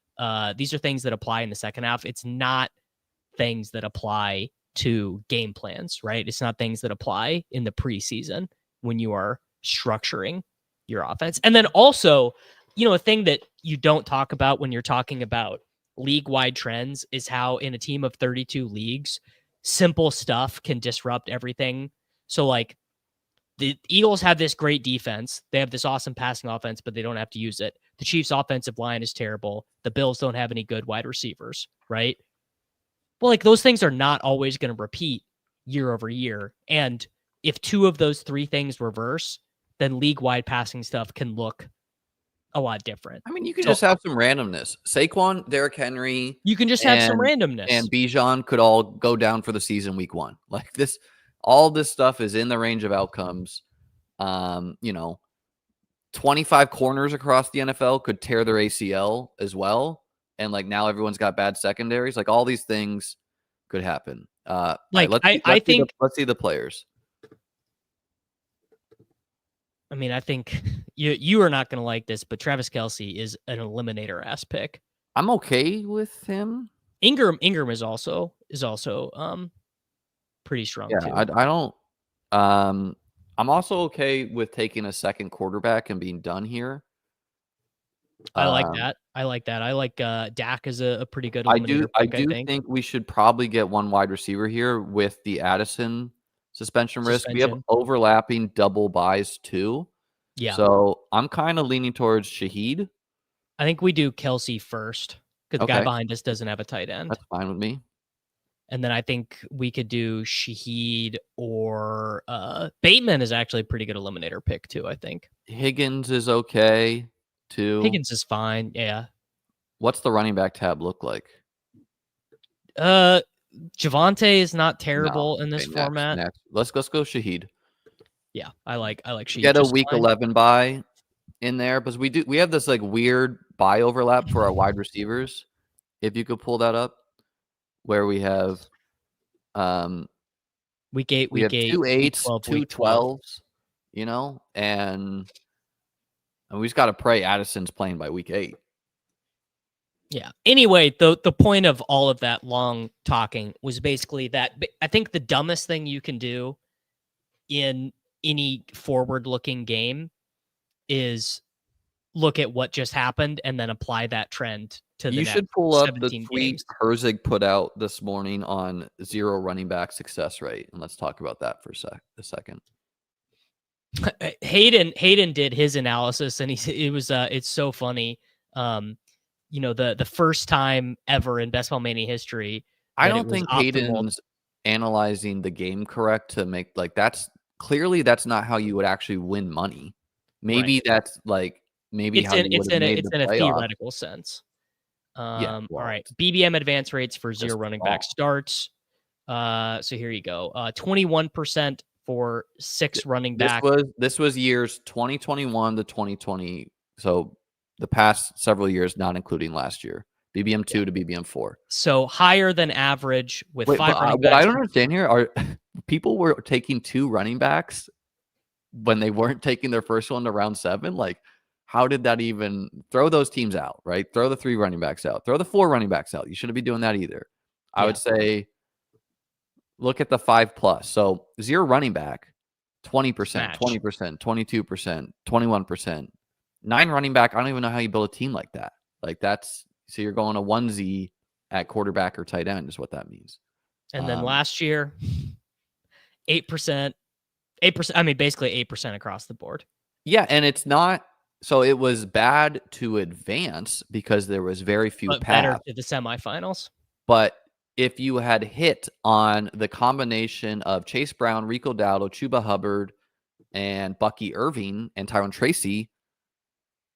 These are things that apply in the second half. It's not things that apply to game plans, right? It's not things that apply in the preseason when you are structuring your offense. And then also, a thing that you don't talk about when you're talking about league-wide trends is how in a team of 32 leagues, simple stuff can disrupt everything. So like the Eagles have this great defense. They have this awesome passing offense, but they don't have to use it. The Chiefs' offensive line is terrible. The Bills don't have any good wide receivers, right? Well, like those things are not always going to repeat year over year. And if 2 of those 3 things reverse, then league-wide passing stuff can look a lot different. I mean, you could So just have some randomness. Saquon, Derrick Henry, you can just have some and randomness. Bijan could all go down for the season week 1. Like this, all this stuff is in the range of outcomes. 25 corners across the NFL could tear their ACL as well. And like now everyone's got bad secondaries. Like all these things could happen. Like let's see the players. I mean, I think you are not going to like this, but Travis Kelce is an eliminator ass pick. I'm okay with him. Ingram is also pretty strong too. I don't. I'm also okay with taking a second quarterback and being done here. I like that. I like Dak as a pretty good eliminator pick, I think we should probably get one wide receiver here with the Addison suspension risk. We have overlapping double buys too. Yeah. So I'm kind of leaning towards Shaheed. I think we do Kelce first because the guy behind us doesn't have a tight end. That's fine with me. And then I think we could do Shaheed or Bateman is actually a pretty good eliminator pick too, I think. Higgins is okay too. Higgins is fine, yeah. What's the running back tab look like? Javonte is not terrible in this format. Next. Let's go Shaheed. Yeah, I like Shaheed. Get a week 11 bye in there because we have this like weird buy overlap for our wide receivers. If you could pull that up, where we have week 8, we have 2 8s, 2 12s, and we just got to pray Addison's playing by week 8. Yeah. Anyway, the point of all of that long talking was basically that I think the dumbest thing you can do in any forward-looking game is look at what just happened and then apply that trend to the You next should pull up the 17 tweet games. Herzig put out this morning on 0 running back success rate, and let's talk about that for a second. Hayden did his analysis, and it's so funny. The first time ever in Best Ball Mania history. I don't think Hayden's analyzing the game correct to make that's not how you would actually win money. Maybe that's like it's how it's in a theoretical sense. All right. BBM advance rates for 0 running back starts. So here you go. 21% for 6 running back. This was years 2021 to 2020. So the past several years, not including last year. BBM 2 to BBM 4. So higher than average with 5 running backs. What I don't understand here are people were taking 2 running backs when they weren't taking their first one to round 7. Like, how did that even throw those teams out, right? Throw the 3 running backs out. Throw the 4 running backs out. You shouldn't be doing that either. I would say look at the 5+. So 0 running back, 20%, 20%, 22%, 21%. 9 running back, I don't even know how you build a team like that. Like so you're going a 1Z at quarterback or tight end is what that means. And then last year, 8%, I mean, basically 8% across the board. Yeah, and it's not, so it was bad to advance because there was very few paths. Better to the semifinals. But if you had hit on the combination of Chase Brown, Rico Dowdle, Chuba Hubbard, and Bucky Irving and Tyrone Tracy,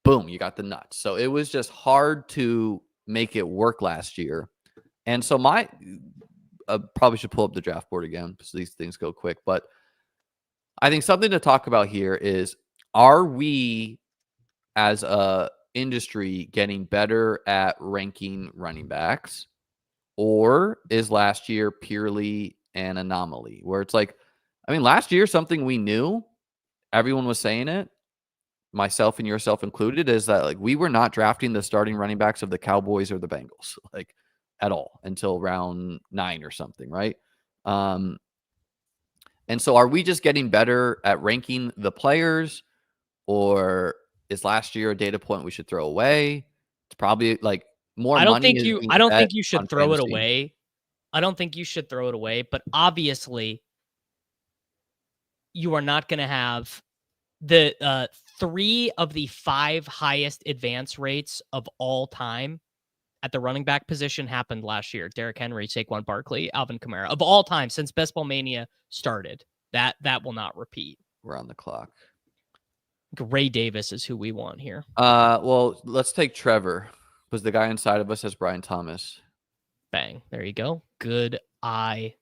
boom, you got the nuts. So it was just hard to make it work last year. And so probably should pull up the draft board again because these things go quick. But I think something to talk about here is, are we as a industry getting better at ranking running backs, or is last year purely an anomaly where it's like, I mean, last year, something we knew, everyone was saying it, myself and yourself included, is that like we were not drafting the starting running backs of the Cowboys or the Bengals like at all until round 9 or something, right? And so are we just getting better at ranking the players, or is last year a data point we should throw away? It's probably like more money. I don't think you should throw it away. I don't think you should throw it away, but obviously you are not going to have the 3 of the 5 highest advance rates of all time at the running back position happened last year. Derrick Henry, Saquon Barkley, Alvin Kamara. Of all time since Best Ball Mania started, that will not repeat. We're on the clock. Ray Davis is who we want here. Well, let's take Trevor, because the guy inside of us has Brian Thomas. Bang. There you go. Good eye,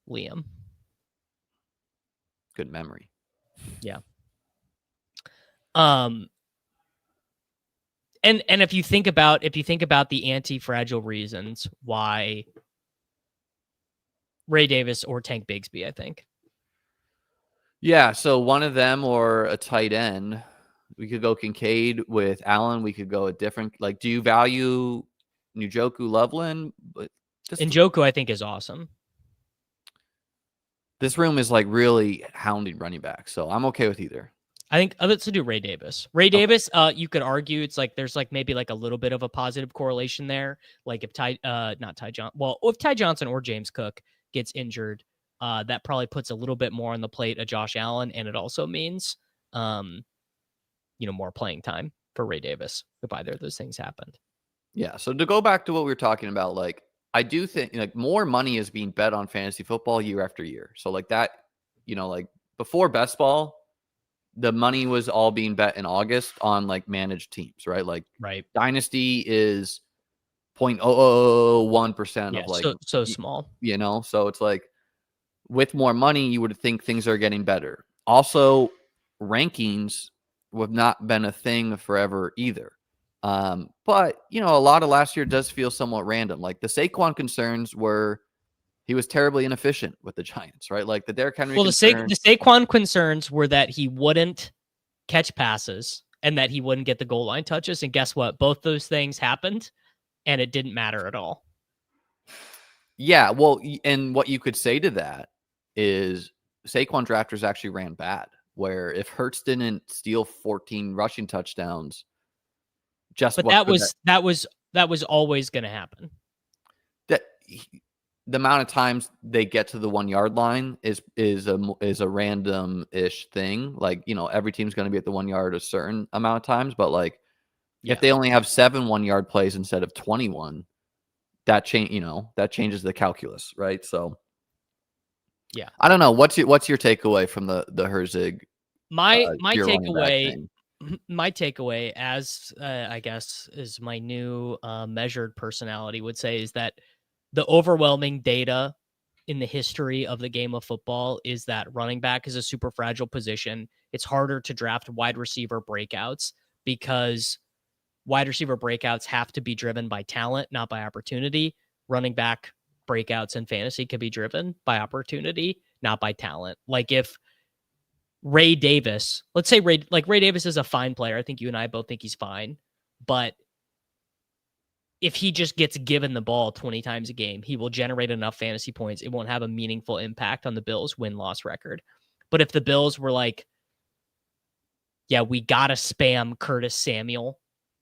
Liam. Good memory. Yeah. And if you think about the anti-fragile reasons why Ray Davis or Tank Bigsby, I think. Yeah, so one of them or a tight end. We could go Kincaid with Allen. We could go a different. Like, do you value Njoku, Loveland? But Njoku, I think, is awesome. This room is like really hounding running back, so I'm okay with either. I think let's do Ray Davis. Ray Davis, you could argue it's like there's like maybe like a little bit of a positive correlation there. Like if if Ty Johnson or James Cook gets injured, that probably puts a little bit more on the plate of Josh Allen, and it also means more playing time for Ray Davis if either of those things happened. Yeah. So to go back to what we were talking about, like I do think like more money is being bet on fantasy football year after year. So like that, like before best ball, the money was all being bet in August on like managed teams, right? Like Dynasty is 0.001% of like so small. So it's like with more money, you would think things are getting better. Also, rankings have not been a thing forever either. But a lot of last year does feel somewhat random. Like the Saquon concerns were he was terribly inefficient with the Giants, right? Like the Derrick Henry. Well, the Saquon concerns were that he wouldn't catch passes and that he wouldn't get the goal line touches. And guess what? Both those things happened, and it didn't matter at all. Yeah, well, and what you could say to that is Saquon drafters actually ran bad. Where if Hurts didn't steal 14 rushing touchdowns, that was always going to happen. The amount of times they get to the 1 yard line is a random-ish thing. Like every team's going to be at the 1 yard a certain amount of times, but like if they only have 7 1 yard plays instead of 21, that changes the calculus, right? So. Yeah, I don't know. What's your takeaway from the Herzig? My takeaway, as I guess is my new measured personality would say, is that the overwhelming data in the history of the game of football is that running back is a super fragile position. It's harder to draft wide receiver breakouts because wide receiver breakouts have to be driven by talent, not by opportunity. Running back breakouts in fantasy can be driven by opportunity, not by talent. Like if Ray Davis, let's say Ray Davis is a fine player. I think you and I both think he's fine. But if he just gets given the ball 20 times a game, he will generate enough fantasy points. It won't have a meaningful impact on the Bills' win-loss record. But if the Bills were like, yeah, we got to spam Curtis Samuel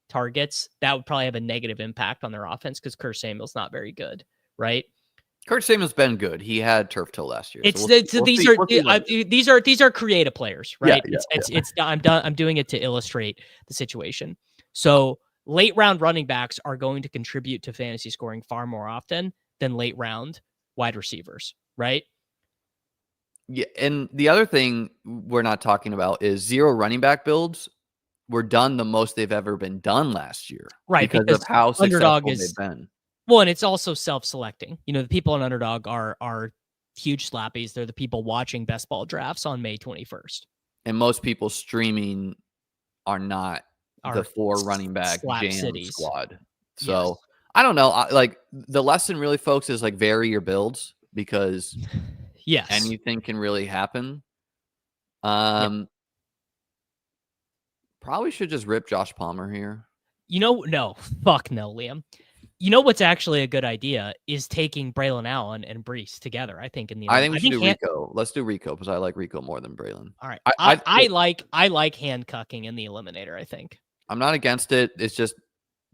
targets, that would probably have a negative impact on their offense because Curtis Samuel's not very good, right? Curtis Samuel's been good. He had turf toe last year. These are creative players, right? I'm doing it to illustrate the situation. So late round running backs are going to contribute to fantasy scoring far more often than late round wide receivers, right? Yeah, and the other thing we're not talking about is 0 running back builds were done the most they've ever been done last year, right? Because of how successful they've been. Well, and it's also self-selecting. The people on Underdog are huge slappies. They're the people watching best ball drafts on May 21st. And most people streaming are not the 4 running back jam squad. So yes. I don't know. Like the lesson really, folks, is like vary your builds because yes, anything can really happen. Probably should just rip Josh Palmer here. No, fuck no, Liam. What's actually a good idea is taking Braylon Allen and Breece together. I think I think we should do Rico. Let's do Rico because I like Rico more than Braylon. All right, I like handcucking in the eliminator. I think I'm not against it. It's just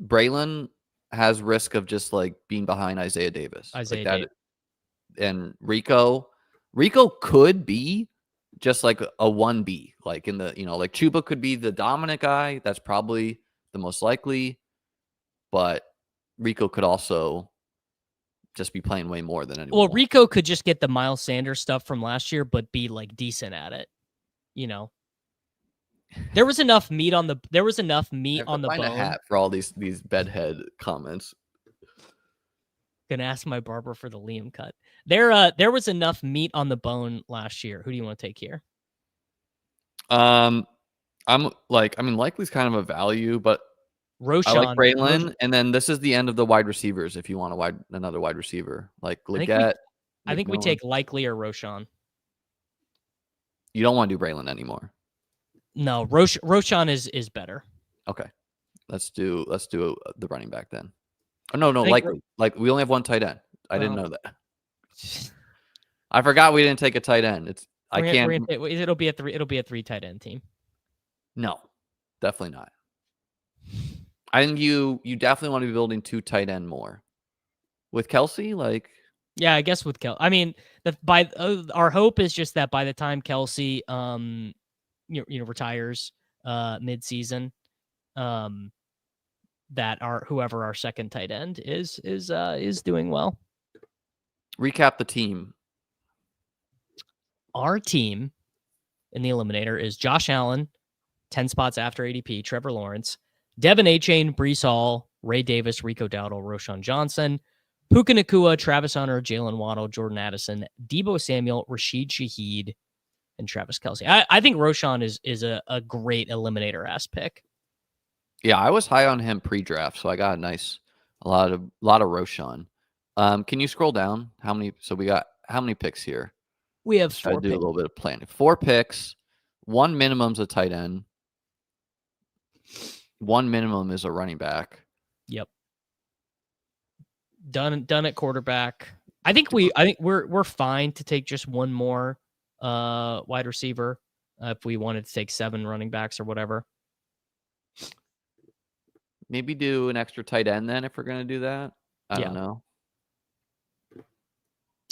Braylon has risk of just like being behind Isaiah Davis. And Rico could be just like a 1B, like in the like Chuba could be the dominant guy. That's probably the most likely, but Rico could also just be playing way more than anyone. Well, Rico could just get the Miles Sanders stuff from last year, but be like decent at it. You know, there was enough meat on the Find a bone. hat for all these bedhead comments. Gonna ask my barber for the Liam cut. There was enough meat on the bone last year. Who do you want to take here? I'm like, I mean, Likely's kind of a value, but Roschon. I like Braylon, and then this is the end of the wide receivers. If you want another wide receiver, like Leggett, I think we take Likely or Roschon. You don't want to do Braylon anymore. No, Roschon is better. Okay, let's do the running back then. Oh no, Likely. Like we only have one tight end. I didn't know that. I forgot we didn't take a tight end. It'll be a 3 tight end team. No, definitely not. I think you definitely want to be building 2 tight end more. With Kelsey, like yeah, I guess with Kelsey. I mean, our hope is just that by the time Kelsey retires mid-season, that whoever our second tight end is doing well. Recap the team. Our team in the eliminator is Josh Allen, 10 spots after ADP, Trevor Lawrence, Devin Achane, Breece Hall, Ray Davis, Rico Dowdle, Roschon Johnson, Puka Nacua, Travis Hunter, Jalen Waddle, Jordan Addison, Deebo Samuel, Rashid Shaheed, and Travis Kelce. I think Roschon is a great eliminator-ass pick. Yeah, I was high on him pre-draft, so I got a lot of Roschon. Can you scroll down? We got how many picks here? We have 4 picks. Do a little bit of planning. 4 picks. 1 minimum's a tight end. 1 minimum is a running back. Yep. Done at quarterback. I think we're fine to take just one more wide receiver if we wanted to take 7 running backs or whatever. Maybe do an extra tight end then if we're going to do that. I don't know.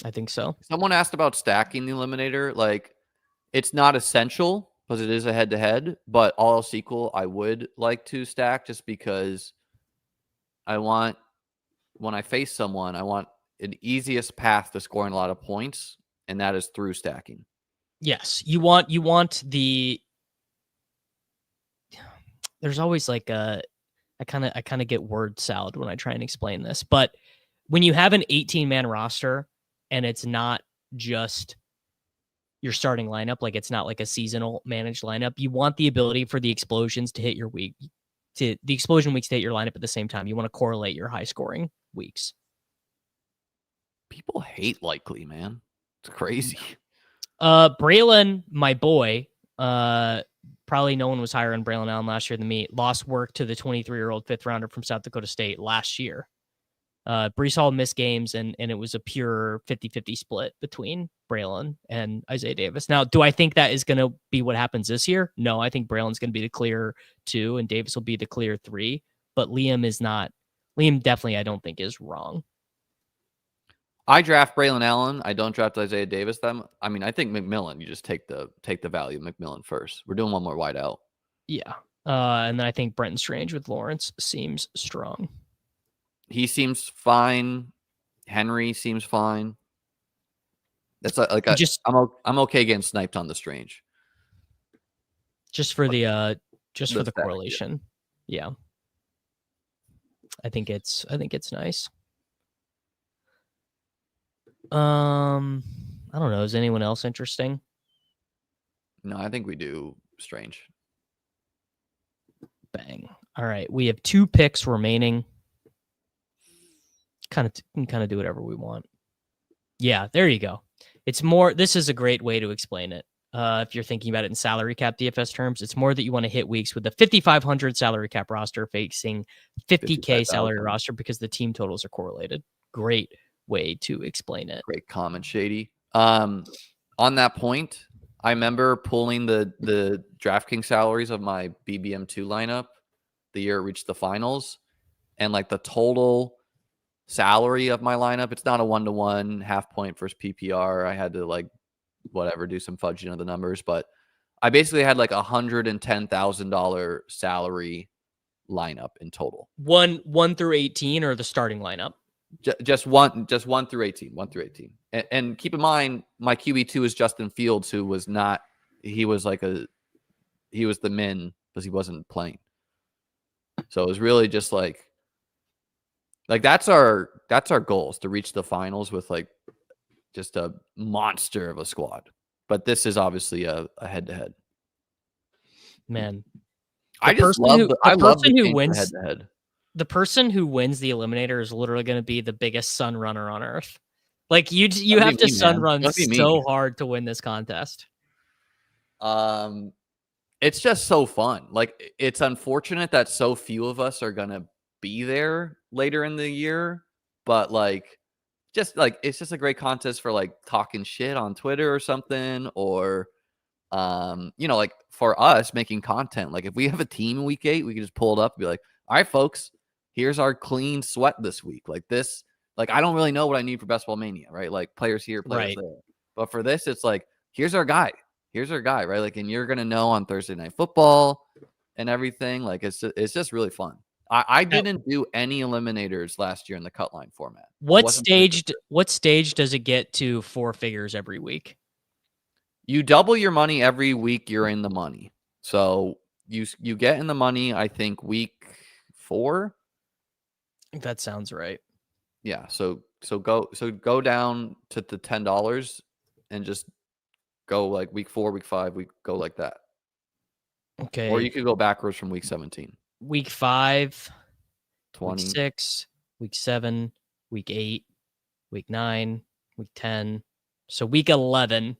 I think so. Someone asked about stacking the eliminator. Like, it's not essential because it is a head-to-head, but all else equal, I would like to stack just because when I face someone, I want an easiest path to scoring a lot of points, and that is through stacking. Yes, you want the. There's always like I kind of get word salad when I try and explain this, but when you have an 18-man roster and it's not just your starting lineup, like it's not like a seasonal managed lineup, you want the ability for the explosions to hit your week, to the explosion weeks to hit your lineup at the same time. You want to correlate your high scoring weeks. People hate Likely, man. It's crazy. Braylon, my boy, probably no one was higher on Braylon Allen last year than me. Lost work to the 23-year-old 5th rounder from South Dakota State last year. Breece Hall missed games, and it was a pure 50-50 split between Braylon and Isaiah Davis. Now, do I think that is going to be what happens this year? No, I think Braylon's going to be the clear 2, and Davis will be the clear 3. But Liam is not. Liam definitely, I don't think, is wrong. I draft Braylon Allen. I don't draft Isaiah Davis. I mean, I think McMillan. You just take the value of McMillan first. We're doing one more wide out. Yeah, and then I think Brenton Strange with Lawrence seems strong. He seems fine. Henry seems fine. That's I'm okay getting sniped on the Strange. Just for the correlation. Yeah. I think it's nice. I don't know. Is anyone else interesting? No, I think we do Strange. Bang. All right. We have 2 picks remaining. Kind of do whatever we want. Yeah, there you go. This is a great way to explain it. If you're thinking about it in salary cap DFS terms, it's more that you want to hit weeks with a 5,500 salary cap roster facing 50K salary roster because the team totals are correlated. Great way to explain it. Great comment, Shady. On that point, I remember pulling the DraftKings salaries of my BBM2 lineup the year it reached the finals, and like the total salary of my lineup, it's not a 1-to-1 half point versus PPR. I had to do some fudging of the numbers, but I basically had like $110,000 salary lineup in total. 1 through 18 or the starting lineup? Just 1 through 18. 1 through 18. And keep in mind, my QB2 is Justin Fields, who was not. He was the min because he wasn't playing. So it was really just like that's our goal, is to reach the finals with like just a monster of a squad. But this is obviously a head-to-head. Man, I love the who wins head-to-head. The person who wins the eliminator is literally going to be the biggest sun runner on earth. Like you have to sun run so hard to win this contest. It's just so fun. Like, it's unfortunate that so few of us are gonna be there later in the year, but like, it's just a great contest for like talking shit on Twitter or something, or like for us making content. Like, if we have a team in week 8, we can just pull it up and be like, all right, folks, here's our clean sweat this week. Like this, like, I don't really know what I need for Best Ball Mania, right? Like, players here, players there. But for this, it's like, here's our guy. Here's our guy, right? Like, and you're gonna know on Thursday Night Football and everything. Like, it's just really fun. I didn't do any eliminators last year in the cut line format. What stage does it get to 4 figures every week? You double your money every week you're in the money. So you get in the money, I think, week 4. That sounds right. Yeah. So go down to the $10 and just go like week 4, week 5, we go like that. Okay. Or you could go backwards from week 17. Week 5, 20, week 6, week 7, week 8, week 9, week 10. So week 11.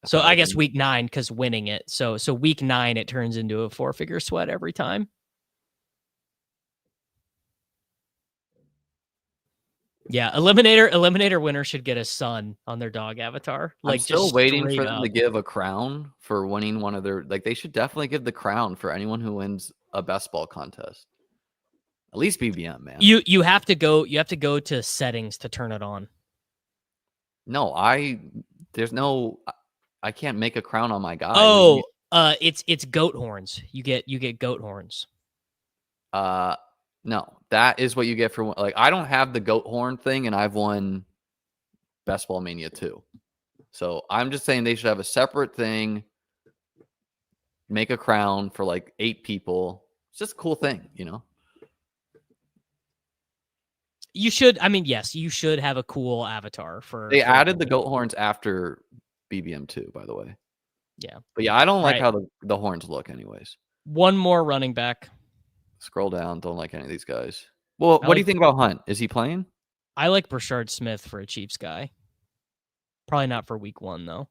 So I guess week 9 because winning it. So week 9 it turns into a 4-figure sweat every time. Yeah, eliminator winner should get a sun on their dog avatar. Like, I'm still just waiting for them to give a crown for winning one of their. Like, they should definitely give the crown for anyone who wins a best ball contest. At least BBM, man. You have to go to settings to turn it on. No, I can't make a crown on my guy. Oh, it's goat horns. You get goat horns. No, that is what you get for, like, I don't have the goat horn thing, and I've won Best Ball Mania 2. So I'm just saying they should have a separate thing, make a crown for like 8 people. It's just a cool thing, you know? You should, I mean, yes, you should have a cool avatar for. They added the goat horns after BBM 2, by the way. Yeah. But yeah, I don't like how the horns look anyways. One more running back. Scroll down. Don't like any of these guys. Well, what do you think about Hunt? Is he playing? I like Brashard Smith for a Chiefs guy. Probably not for week 1, though.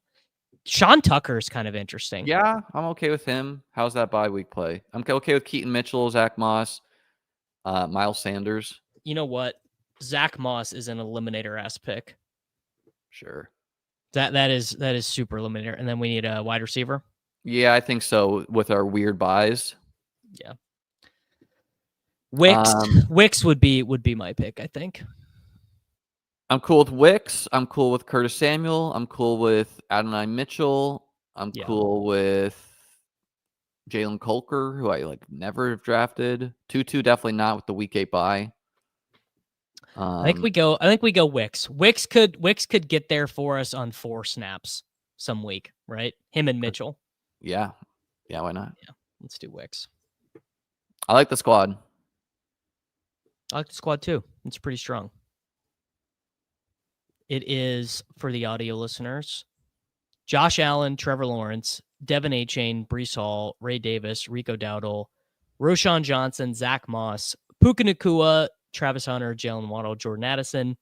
Sean Tucker is kind of interesting. Yeah, I'm okay with him. How's that bye week play? I'm okay with Keaton Mitchell, Zach Moss, Miles Sanders. You know what? Zach Moss is an eliminator-ass pick. Sure. That is super eliminator. And then we need a wide receiver. Yeah, I think so, with our weird buys. Yeah. Wicks would be my pick, I think. I'm cool with Wicks. I'm cool with Curtis Samuel. I'm cool with Adonai Mitchell. I'm cool with Jalen Colker, who I like never have drafted. Tutu definitely not with the week 8 bye. I think we go Wicks. Wicks could get there for us on 4 snaps some week, right? Him and Mitchell. Yeah. Yeah, why not? Yeah. Let's do Wicks. I like the squad. I like the squad too. It's pretty strong. It is, for the audio listeners, Josh Allen, Trevor Lawrence, Devin Achane, Breece Hall, Ray Davis, Rico Dowdle, Roschon Johnson, Zach Moss, Puka Nacua, Travis Hunter, Jalen Waddle, Jordan Addison,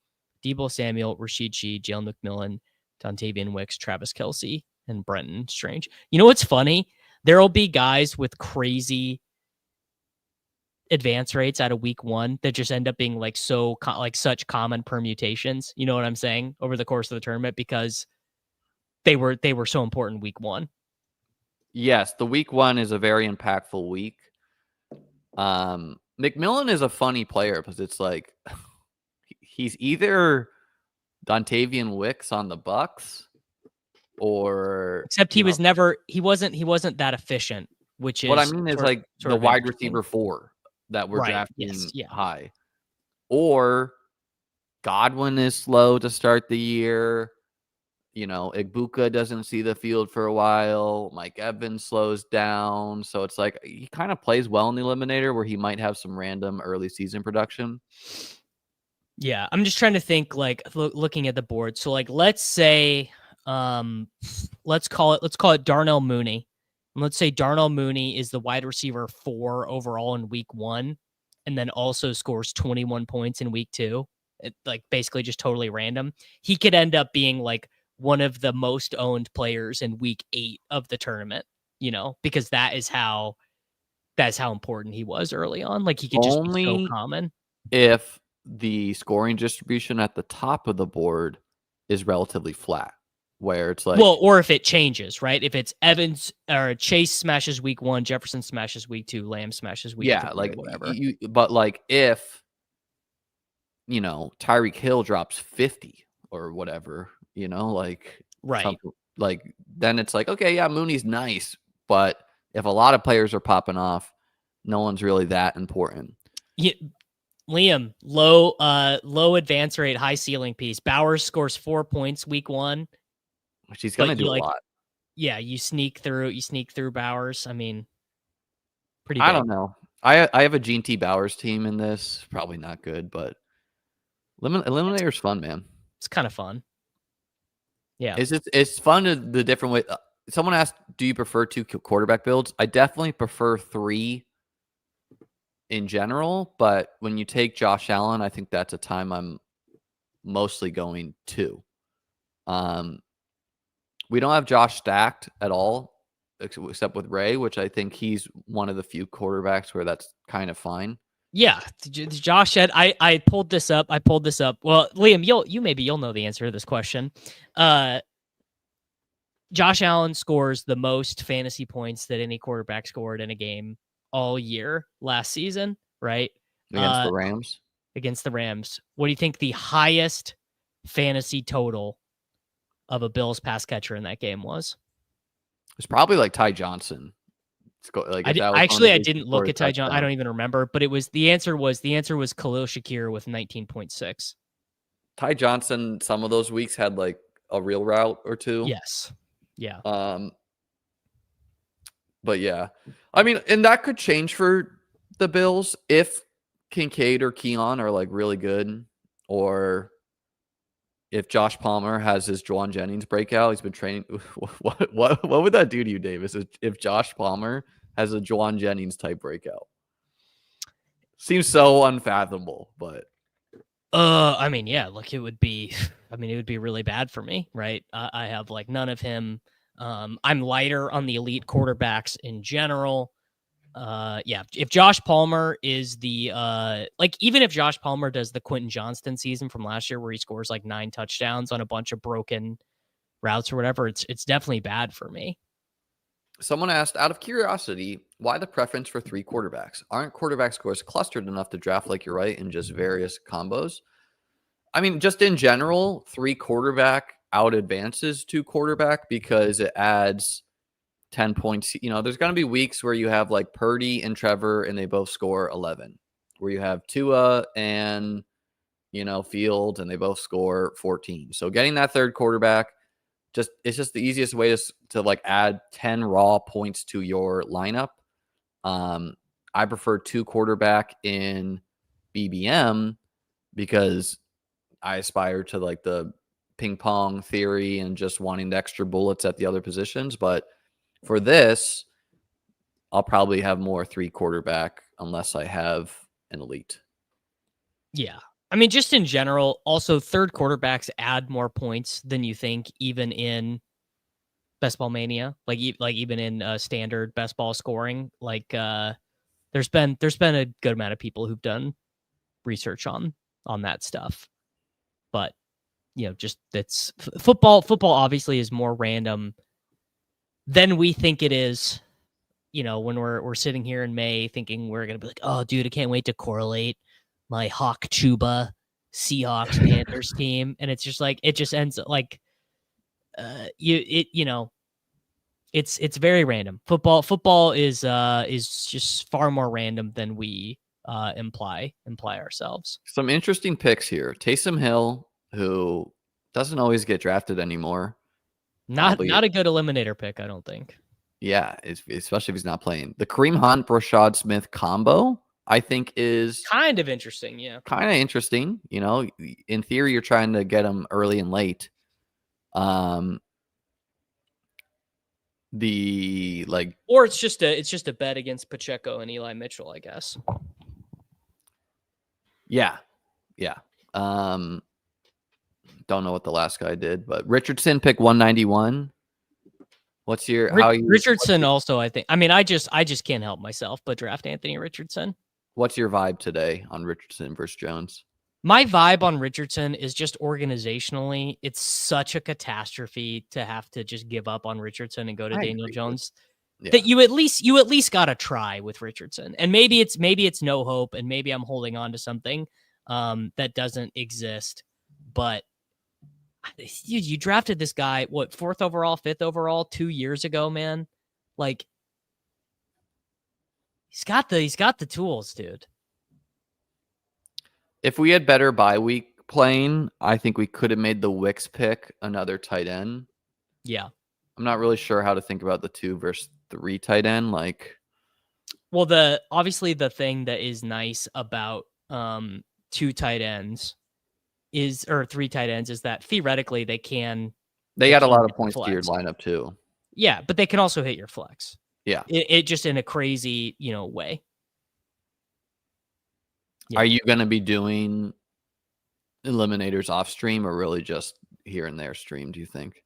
Deebo Samuel, Rashid Shaheed, Jalen McMillan, Dontavian Wicks, Travis Kelce, and Brenton Strange. You know what's funny? There will be guys with crazy advance rates out of week 1 that just end up being like such common permutations. You know what I'm saying? Over the course of the tournament, because they were so important week 1. Yes, the week 1 is a very impactful week. McMillan is a funny player because it's like he's either Dontavian Wicks on the Bucks, or except he wasn't that efficient, which is what I mean is like the wide receiver 4 that we're Right. Yes. drafting Yeah. high. Or Godwin is slow to start the year. Igbukah doesn't see the field for a while. Mike Evans slows down. So it's like he kind of plays well in the eliminator where he might have some random early season production. Yeah. I'm just trying to think, like, looking at the board. So, like, let's say, let's call it Darnell Mooney. And let's say Darnell Mooney is the wide receiver 4 overall in week 1, and then also scores 21 points in week 2. Like, basically just totally random. He could end up being like one of the most owned players in week 8 of the tournament, because that's how important he was early on. Like, he could just be so Only common. if the scoring distribution at the top of the board is relatively flat, where it's like, well, or if it changes, right? If it's Evans or Chase smashes week 1, Jefferson smashes week 2, Lamb smashes week 3, like or whatever. but like if Tyreek Hill drops 50 or whatever, like Right. like then it's like, okay, yeah, Mooney's nice, but if a lot of players are popping off, no one's really that important. Yeah, Liam, low advance rate, high ceiling piece. Bowers scores 4 points week 1. Which he's gonna do a lot. Yeah, you sneak through Bowers. I mean, pretty big. I don't know. I have a Gene T. Bowers team in this. Probably not good, but Eliminator's fun, man. It's kind of fun. Yeah. It's fun the different way. Someone asked, do you prefer 2 quarterback builds? I definitely prefer 3 in general, but when you take Josh Allen, I think that's a time I'm mostly going 2. We don't have Josh stacked at all, except with Ray, which I think he's one of the few quarterbacks where that's kind of fine. Yeah, Josh said I pulled this up. Well, Liam, you'll know the answer to this question. Josh Allen scores the most fantasy points that any quarterback scored in a game all year last season, right? Against the Rams. Against the Rams. What do you think the highest fantasy total of a Bills pass catcher in that game was? It's probably like Ty Johnson. I didn't look at Ty Johnson. I don't even remember, but the answer was Khalil Shakir with 19.6. Ty Johnson, some of those weeks had like a real route or 2. Yes. Yeah. But yeah, I mean, and that could change for the Bills if Kincaid or Keon are like really good, or if Josh Palmer has his Juwan Jennings breakout. He's been training. What would that do to you, Davis? If Josh Palmer has a Juwan Jennings type breakout? Seems so unfathomable, but I mean, yeah, look, it would be really bad for me, right? I have like none of him. I'm lighter on the elite quarterbacks in general. Yeah, if Josh Palmer is even if Josh Palmer does the Quentin Johnston season from last year where he scores like 9 touchdowns on a bunch of broken routes or whatever, it's definitely bad for me. Someone asked, out of curiosity, why the preference for 3 quarterbacks? Aren't quarterback scores clustered enough to draft like you're right in just various combos? I mean, just in general, 3 quarterback out advances 2 quarterback because it adds 10 points. There's going to be weeks where you have like Purdy and Trevor and they both score 11, where you have Tua and, Fields and they both score 14. So getting that third quarterback, it's just the easiest way to like add 10 raw points to your lineup. I prefer 2 quarterback in BBM because I aspire to like the ping pong theory and just wanting the extra bullets at the other positions. But for this, I'll probably have more 3 quarterback unless I have an elite. Yeah. I mean, just in general, also third quarterbacks add more points than you think, even in Best Ball Mania, like even in standard best ball scoring. Like there's been a good amount of people who've done research on that stuff, but just that's football. Football obviously is more random than we think it is. When we're sitting here in May thinking we're gonna be like, oh, dude, I can't wait to correlate my Hawk Chuba Seahawks Panthers team, and it's just like it just ends like it's very random. Football is just far more random than we imply ourselves. Some interesting picks here. Taysom Hill, who doesn't always get drafted anymore. Not a good eliminator pick, I don't think. Yeah, especially if he's not playing. The Kareem Hunt, Rashad Smith combo, I think, is kind of interesting. Yeah, kind of interesting. You know, in theory, you're trying to get him early and late. Or it's just a bet against Pacheco and Eli Mitchell, I guess. Yeah. Don't know what the last guy did, but Richardson pick 191. What's your Richardson also, I think. I mean, I just can't help myself but draft Anthony Richardson. What's your vibe today on Richardson versus Jones? My vibe on Richardson is just organizationally, it's such a catastrophe to have to just give up on Richardson and go to Daniel Jones. That you at least got to try with Richardson. And maybe it's no hope, and maybe I'm holding on to something that doesn't exist. But dude, you drafted this guy, what, 4th overall, 5th overall 2 years ago, man? Like, he's got the tools, dude. If we had better bye week playing, I think we could have made the Wicks pick another tight end. Yeah. I'm not really sure how to think about the 2 versus 3 tight end. Like, well, obviously the thing that is nice about 2 tight ends or 3 tight ends is that theoretically they got a lot of points to your lineup too. Yeah, but they can also hit your flex. Yeah. It just in a crazy, way. Yeah. Are you going to be doing eliminators off stream or really just here and there stream, do you think?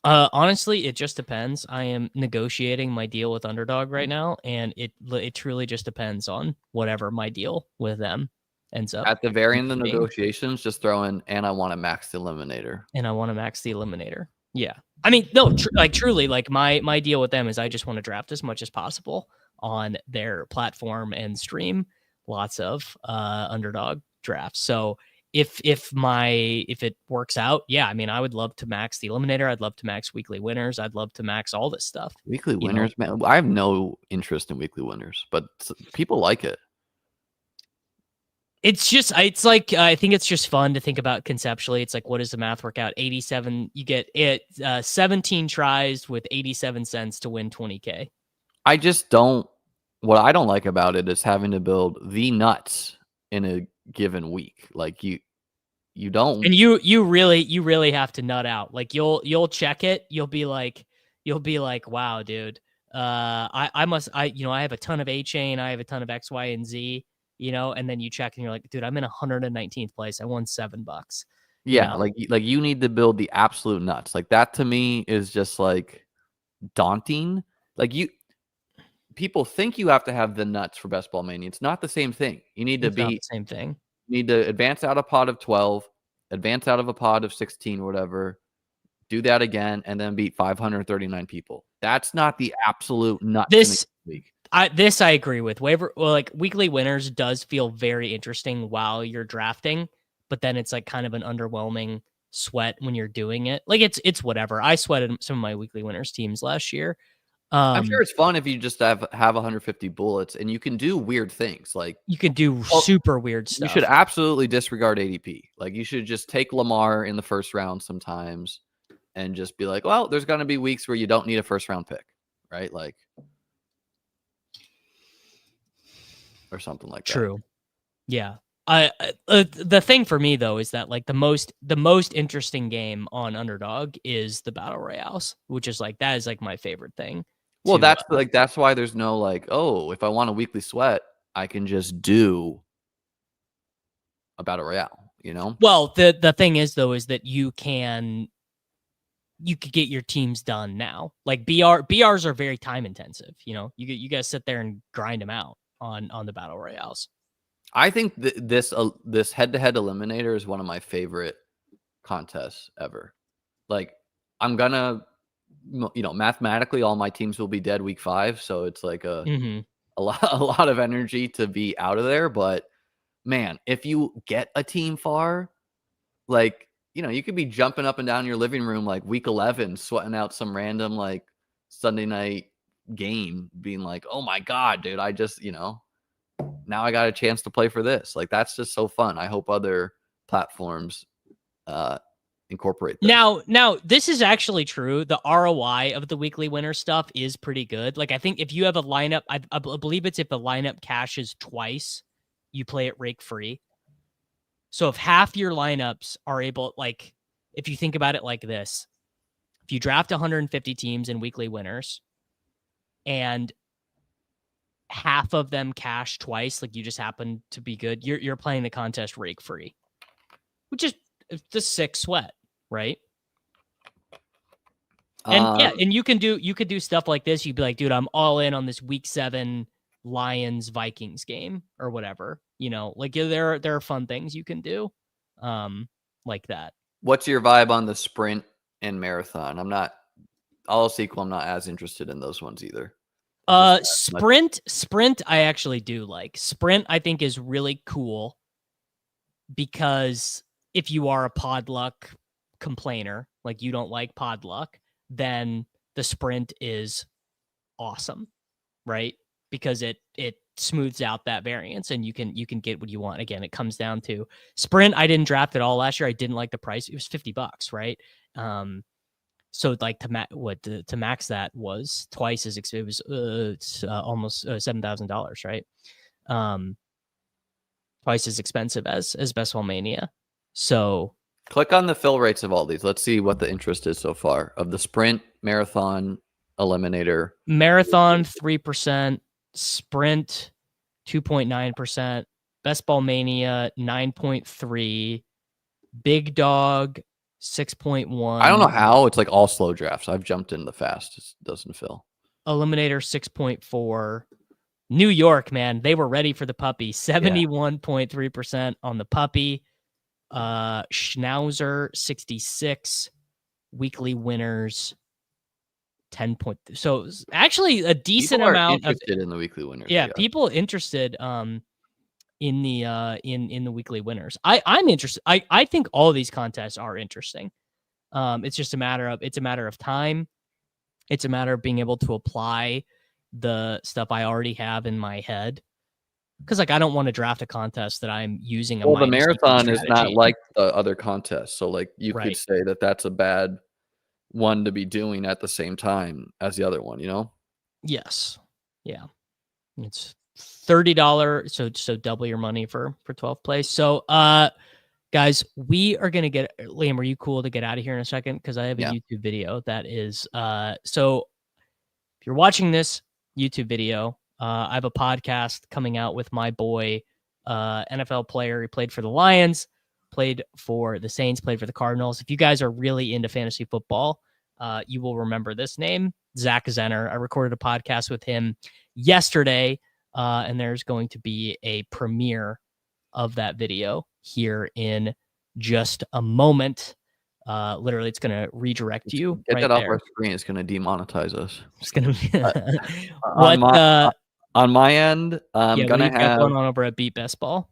Honestly, it just depends. I am negotiating my deal with Underdog right now, and it truly just depends on whatever my deal with them ends up. At the very end of the negotiations, just throw in, and I want to max the eliminator. Yeah. I mean, no, truly, like my deal with them is I just want to draft as much as possible on their platform and stream lots of Underdog drafts. So if it works out, yeah, I mean, I would love to max the eliminator. I'd love to max weekly winners. I'd love to max all this stuff. Weekly winners, man. I have no interest in weekly winners, but people like it. It's like, I think it's just fun to think about conceptually. It's like, what does the math work out? 87, you get it, 17 tries with 87 cents to win 20K. What I don't like about it is having to build the nuts in a given week. Like you don't. And you really have to nut out. Like you'll check it. You'll be like, wow, dude, I have a ton of A chain. I have a ton of X, Y, and Z. And then you check and you're like, dude, I'm in 119th place. I won $7. Yeah. Like you need to build the absolute nuts. Like that to me is just like daunting. Like people think you have to have the nuts for Best Ball Mania. It's not the same thing. You need to not the same thing. You need to advance out a pod of 12, advance out of a pod of 16 or whatever, do that again, and then beat 539 people. That's not the absolute nuts this week. This I agree with. Weekly winners does feel very interesting while you're drafting, but then it's like kind of an underwhelming sweat when you're doing it. Like it's whatever. I sweated some of my weekly winners teams last year. I'm sure it's fun if you just have 150 bullets and you can do weird things. Like you can do super weird stuff. You should absolutely disregard ADP. Like you should just take Lamar in the first round sometimes and just be like, well, there's going to be weeks where you don't need a first round pick, right? Like, or something like that. True. Yeah. The thing for me though is that like the most interesting game on Underdog is the Battle Royales, which is like that is like my favorite thing. Well, that's why there's no like, oh, if I want a weekly sweat, I can just do a Battle Royale, Well, the thing is though is that you could get your teams done now. Like BRs are very time intensive. You guys sit there and grind them out on the Battle Royales. I think this head-to-head eliminator is one of my favorite contests ever. Like I'm gonna, mathematically all my teams will be dead week 5. So it's like a lot of energy to be out of there. But man, if you get a team far, like, you could be jumping up and down your living room, like week 11, sweating out some random like Sunday night game being like, oh my God, dude, I just, now I got a chance to play for this. Like, that's just so fun. I hope other platforms incorporate this. Now this is actually true. The ROI of the weekly winner stuff is pretty good. Like, I think if you have a lineup, I believe it's if the lineup cashes twice, you play it rake free. So if half your lineups are able, like, if you think about it like this, if you draft 150 teams in weekly winners and half of them cash twice, like you just happen to be good, you're playing the contest rake free, which is the sick sweat, right? And yeah, and you could do stuff like this. You'd be like, dude, I'm all in on this week 7 Lions Vikings game or whatever. You know, like there are fun things you can do, like that. What's your vibe on the sprint and marathon? I'm not all else equal. I'm not as interested in those ones either. Sprint, I actually do like. Sprint, I think, is really cool because if you are a Podluck complainer, like you don't like Podluck, then the sprint is awesome, right? Because it smooths out that variance and you can get what you want. Again, it comes down to sprint. I didn't draft it all last year. I didn't like the price. It was $50, right? So like to max that was twice as it was almost $7,000, right? Twice as expensive as Best Ball Mania. So click on the fill rates of all these. Let's see what the interest is so far of the sprint, marathon, eliminator. Marathon 3%, sprint 2.9%, Best Ball Mania 9.3, Big Dog 6.1. I don't know how. It's like all slow drafts. I've jumped in the fast. It doesn't fill. Eliminator 6.4. New York, man, they were ready for the puppy. 71.3% on the puppy. Schnauzer 66. Weekly winners 10 point. So actually a decent amount interested in the weekly winners. Yeah, people interested in the weekly winners. I'm interested. I think all of these contests are interesting. It's just a matter of time. It's a matter of being able to apply the stuff I already have in my head. Because like I don't want to draft a contest that I'm using. Well, the marathon is not like the other contests, so like you could say that that's a bad one to be doing at the same time as the other one. You know? Yes. Yeah. It's $30, so double your money for 12 plays. So, guys, we are gonna get Liam. Are you cool to get out of here in a second? Because I have a YouTube video that is so. If you're watching this YouTube video, I have a podcast coming out with my boy, NFL player. He played for the Lions, played for the Saints, played for the Cardinals. If you guys are really into fantasy football, you will remember this name, Zach Zenner. I recorded a podcast with him yesterday, and there's going to be a premiere of that video here in just a moment. Literally, it's going to redirect you. Get that off our screen. It's going to demonetize us. It's going to be on my end. I'm going to have going on over at Beat Best Ball.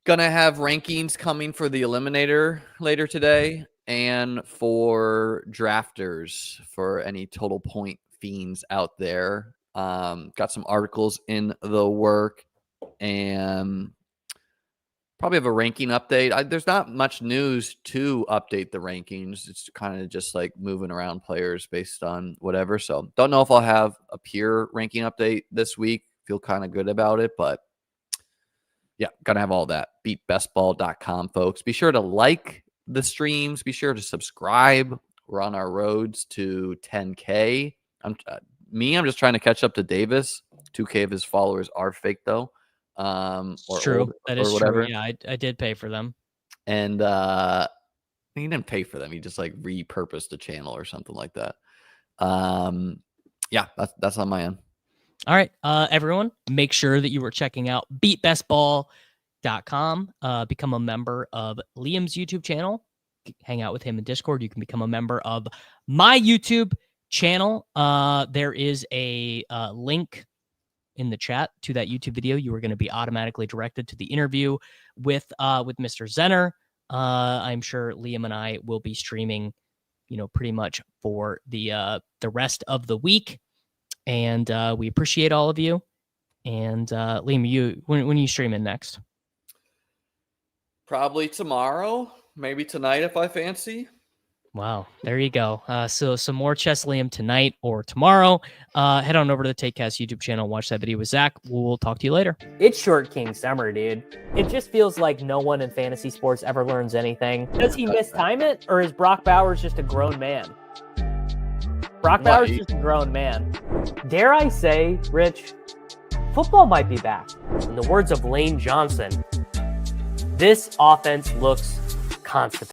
Gonna have rankings coming for the eliminator later today and for drafters for any total point fiends out there. Got some articles in the work and probably have a ranking update. There's not much news to update the rankings. It's kind of just like moving around players based on whatever. So don't know if I'll have a pure ranking update this week. Feel kind of good about it, but yeah, gonna have all that. BeatBestBall.com, folks. Be sure to like the streams. Be sure to subscribe. We're on our roads to 10K. I'm just trying to catch up to Davis. 2K of his followers are fake though. It's true. That is true. Yeah, I did pay for them. And he didn't pay for them. He just like repurposed the channel or something like that. Yeah, that's on my end. All right, everyone, make sure that you are checking out beatbestball.com. Become a member of Liam's YouTube channel. Hang out with him in Discord. You can become a member of my YouTube channel. There is a link in the chat to that YouTube video. You are going to be automatically directed to the interview with Mr. Zenner. I'm sure Liam and I will be streaming, pretty much for the rest of the week. And we appreciate all of you. And Liam, when are you streaming next? Probably tomorrow, maybe tonight if I fancy. Wow, there you go. So some more Chess Liam tonight or tomorrow. Head on over to the TakeCast YouTube channel, watch that video with Zach. We'll talk to you later. It's Short King Summer, dude. It just feels like no one in fantasy sports ever learns anything. Does he mistime it, or is Brock Bowers just a grown man? Brock Bowers is just a grown man. Dare I say, Rich, football might be back. In the words of Lane Johnson, this offense looks constipated.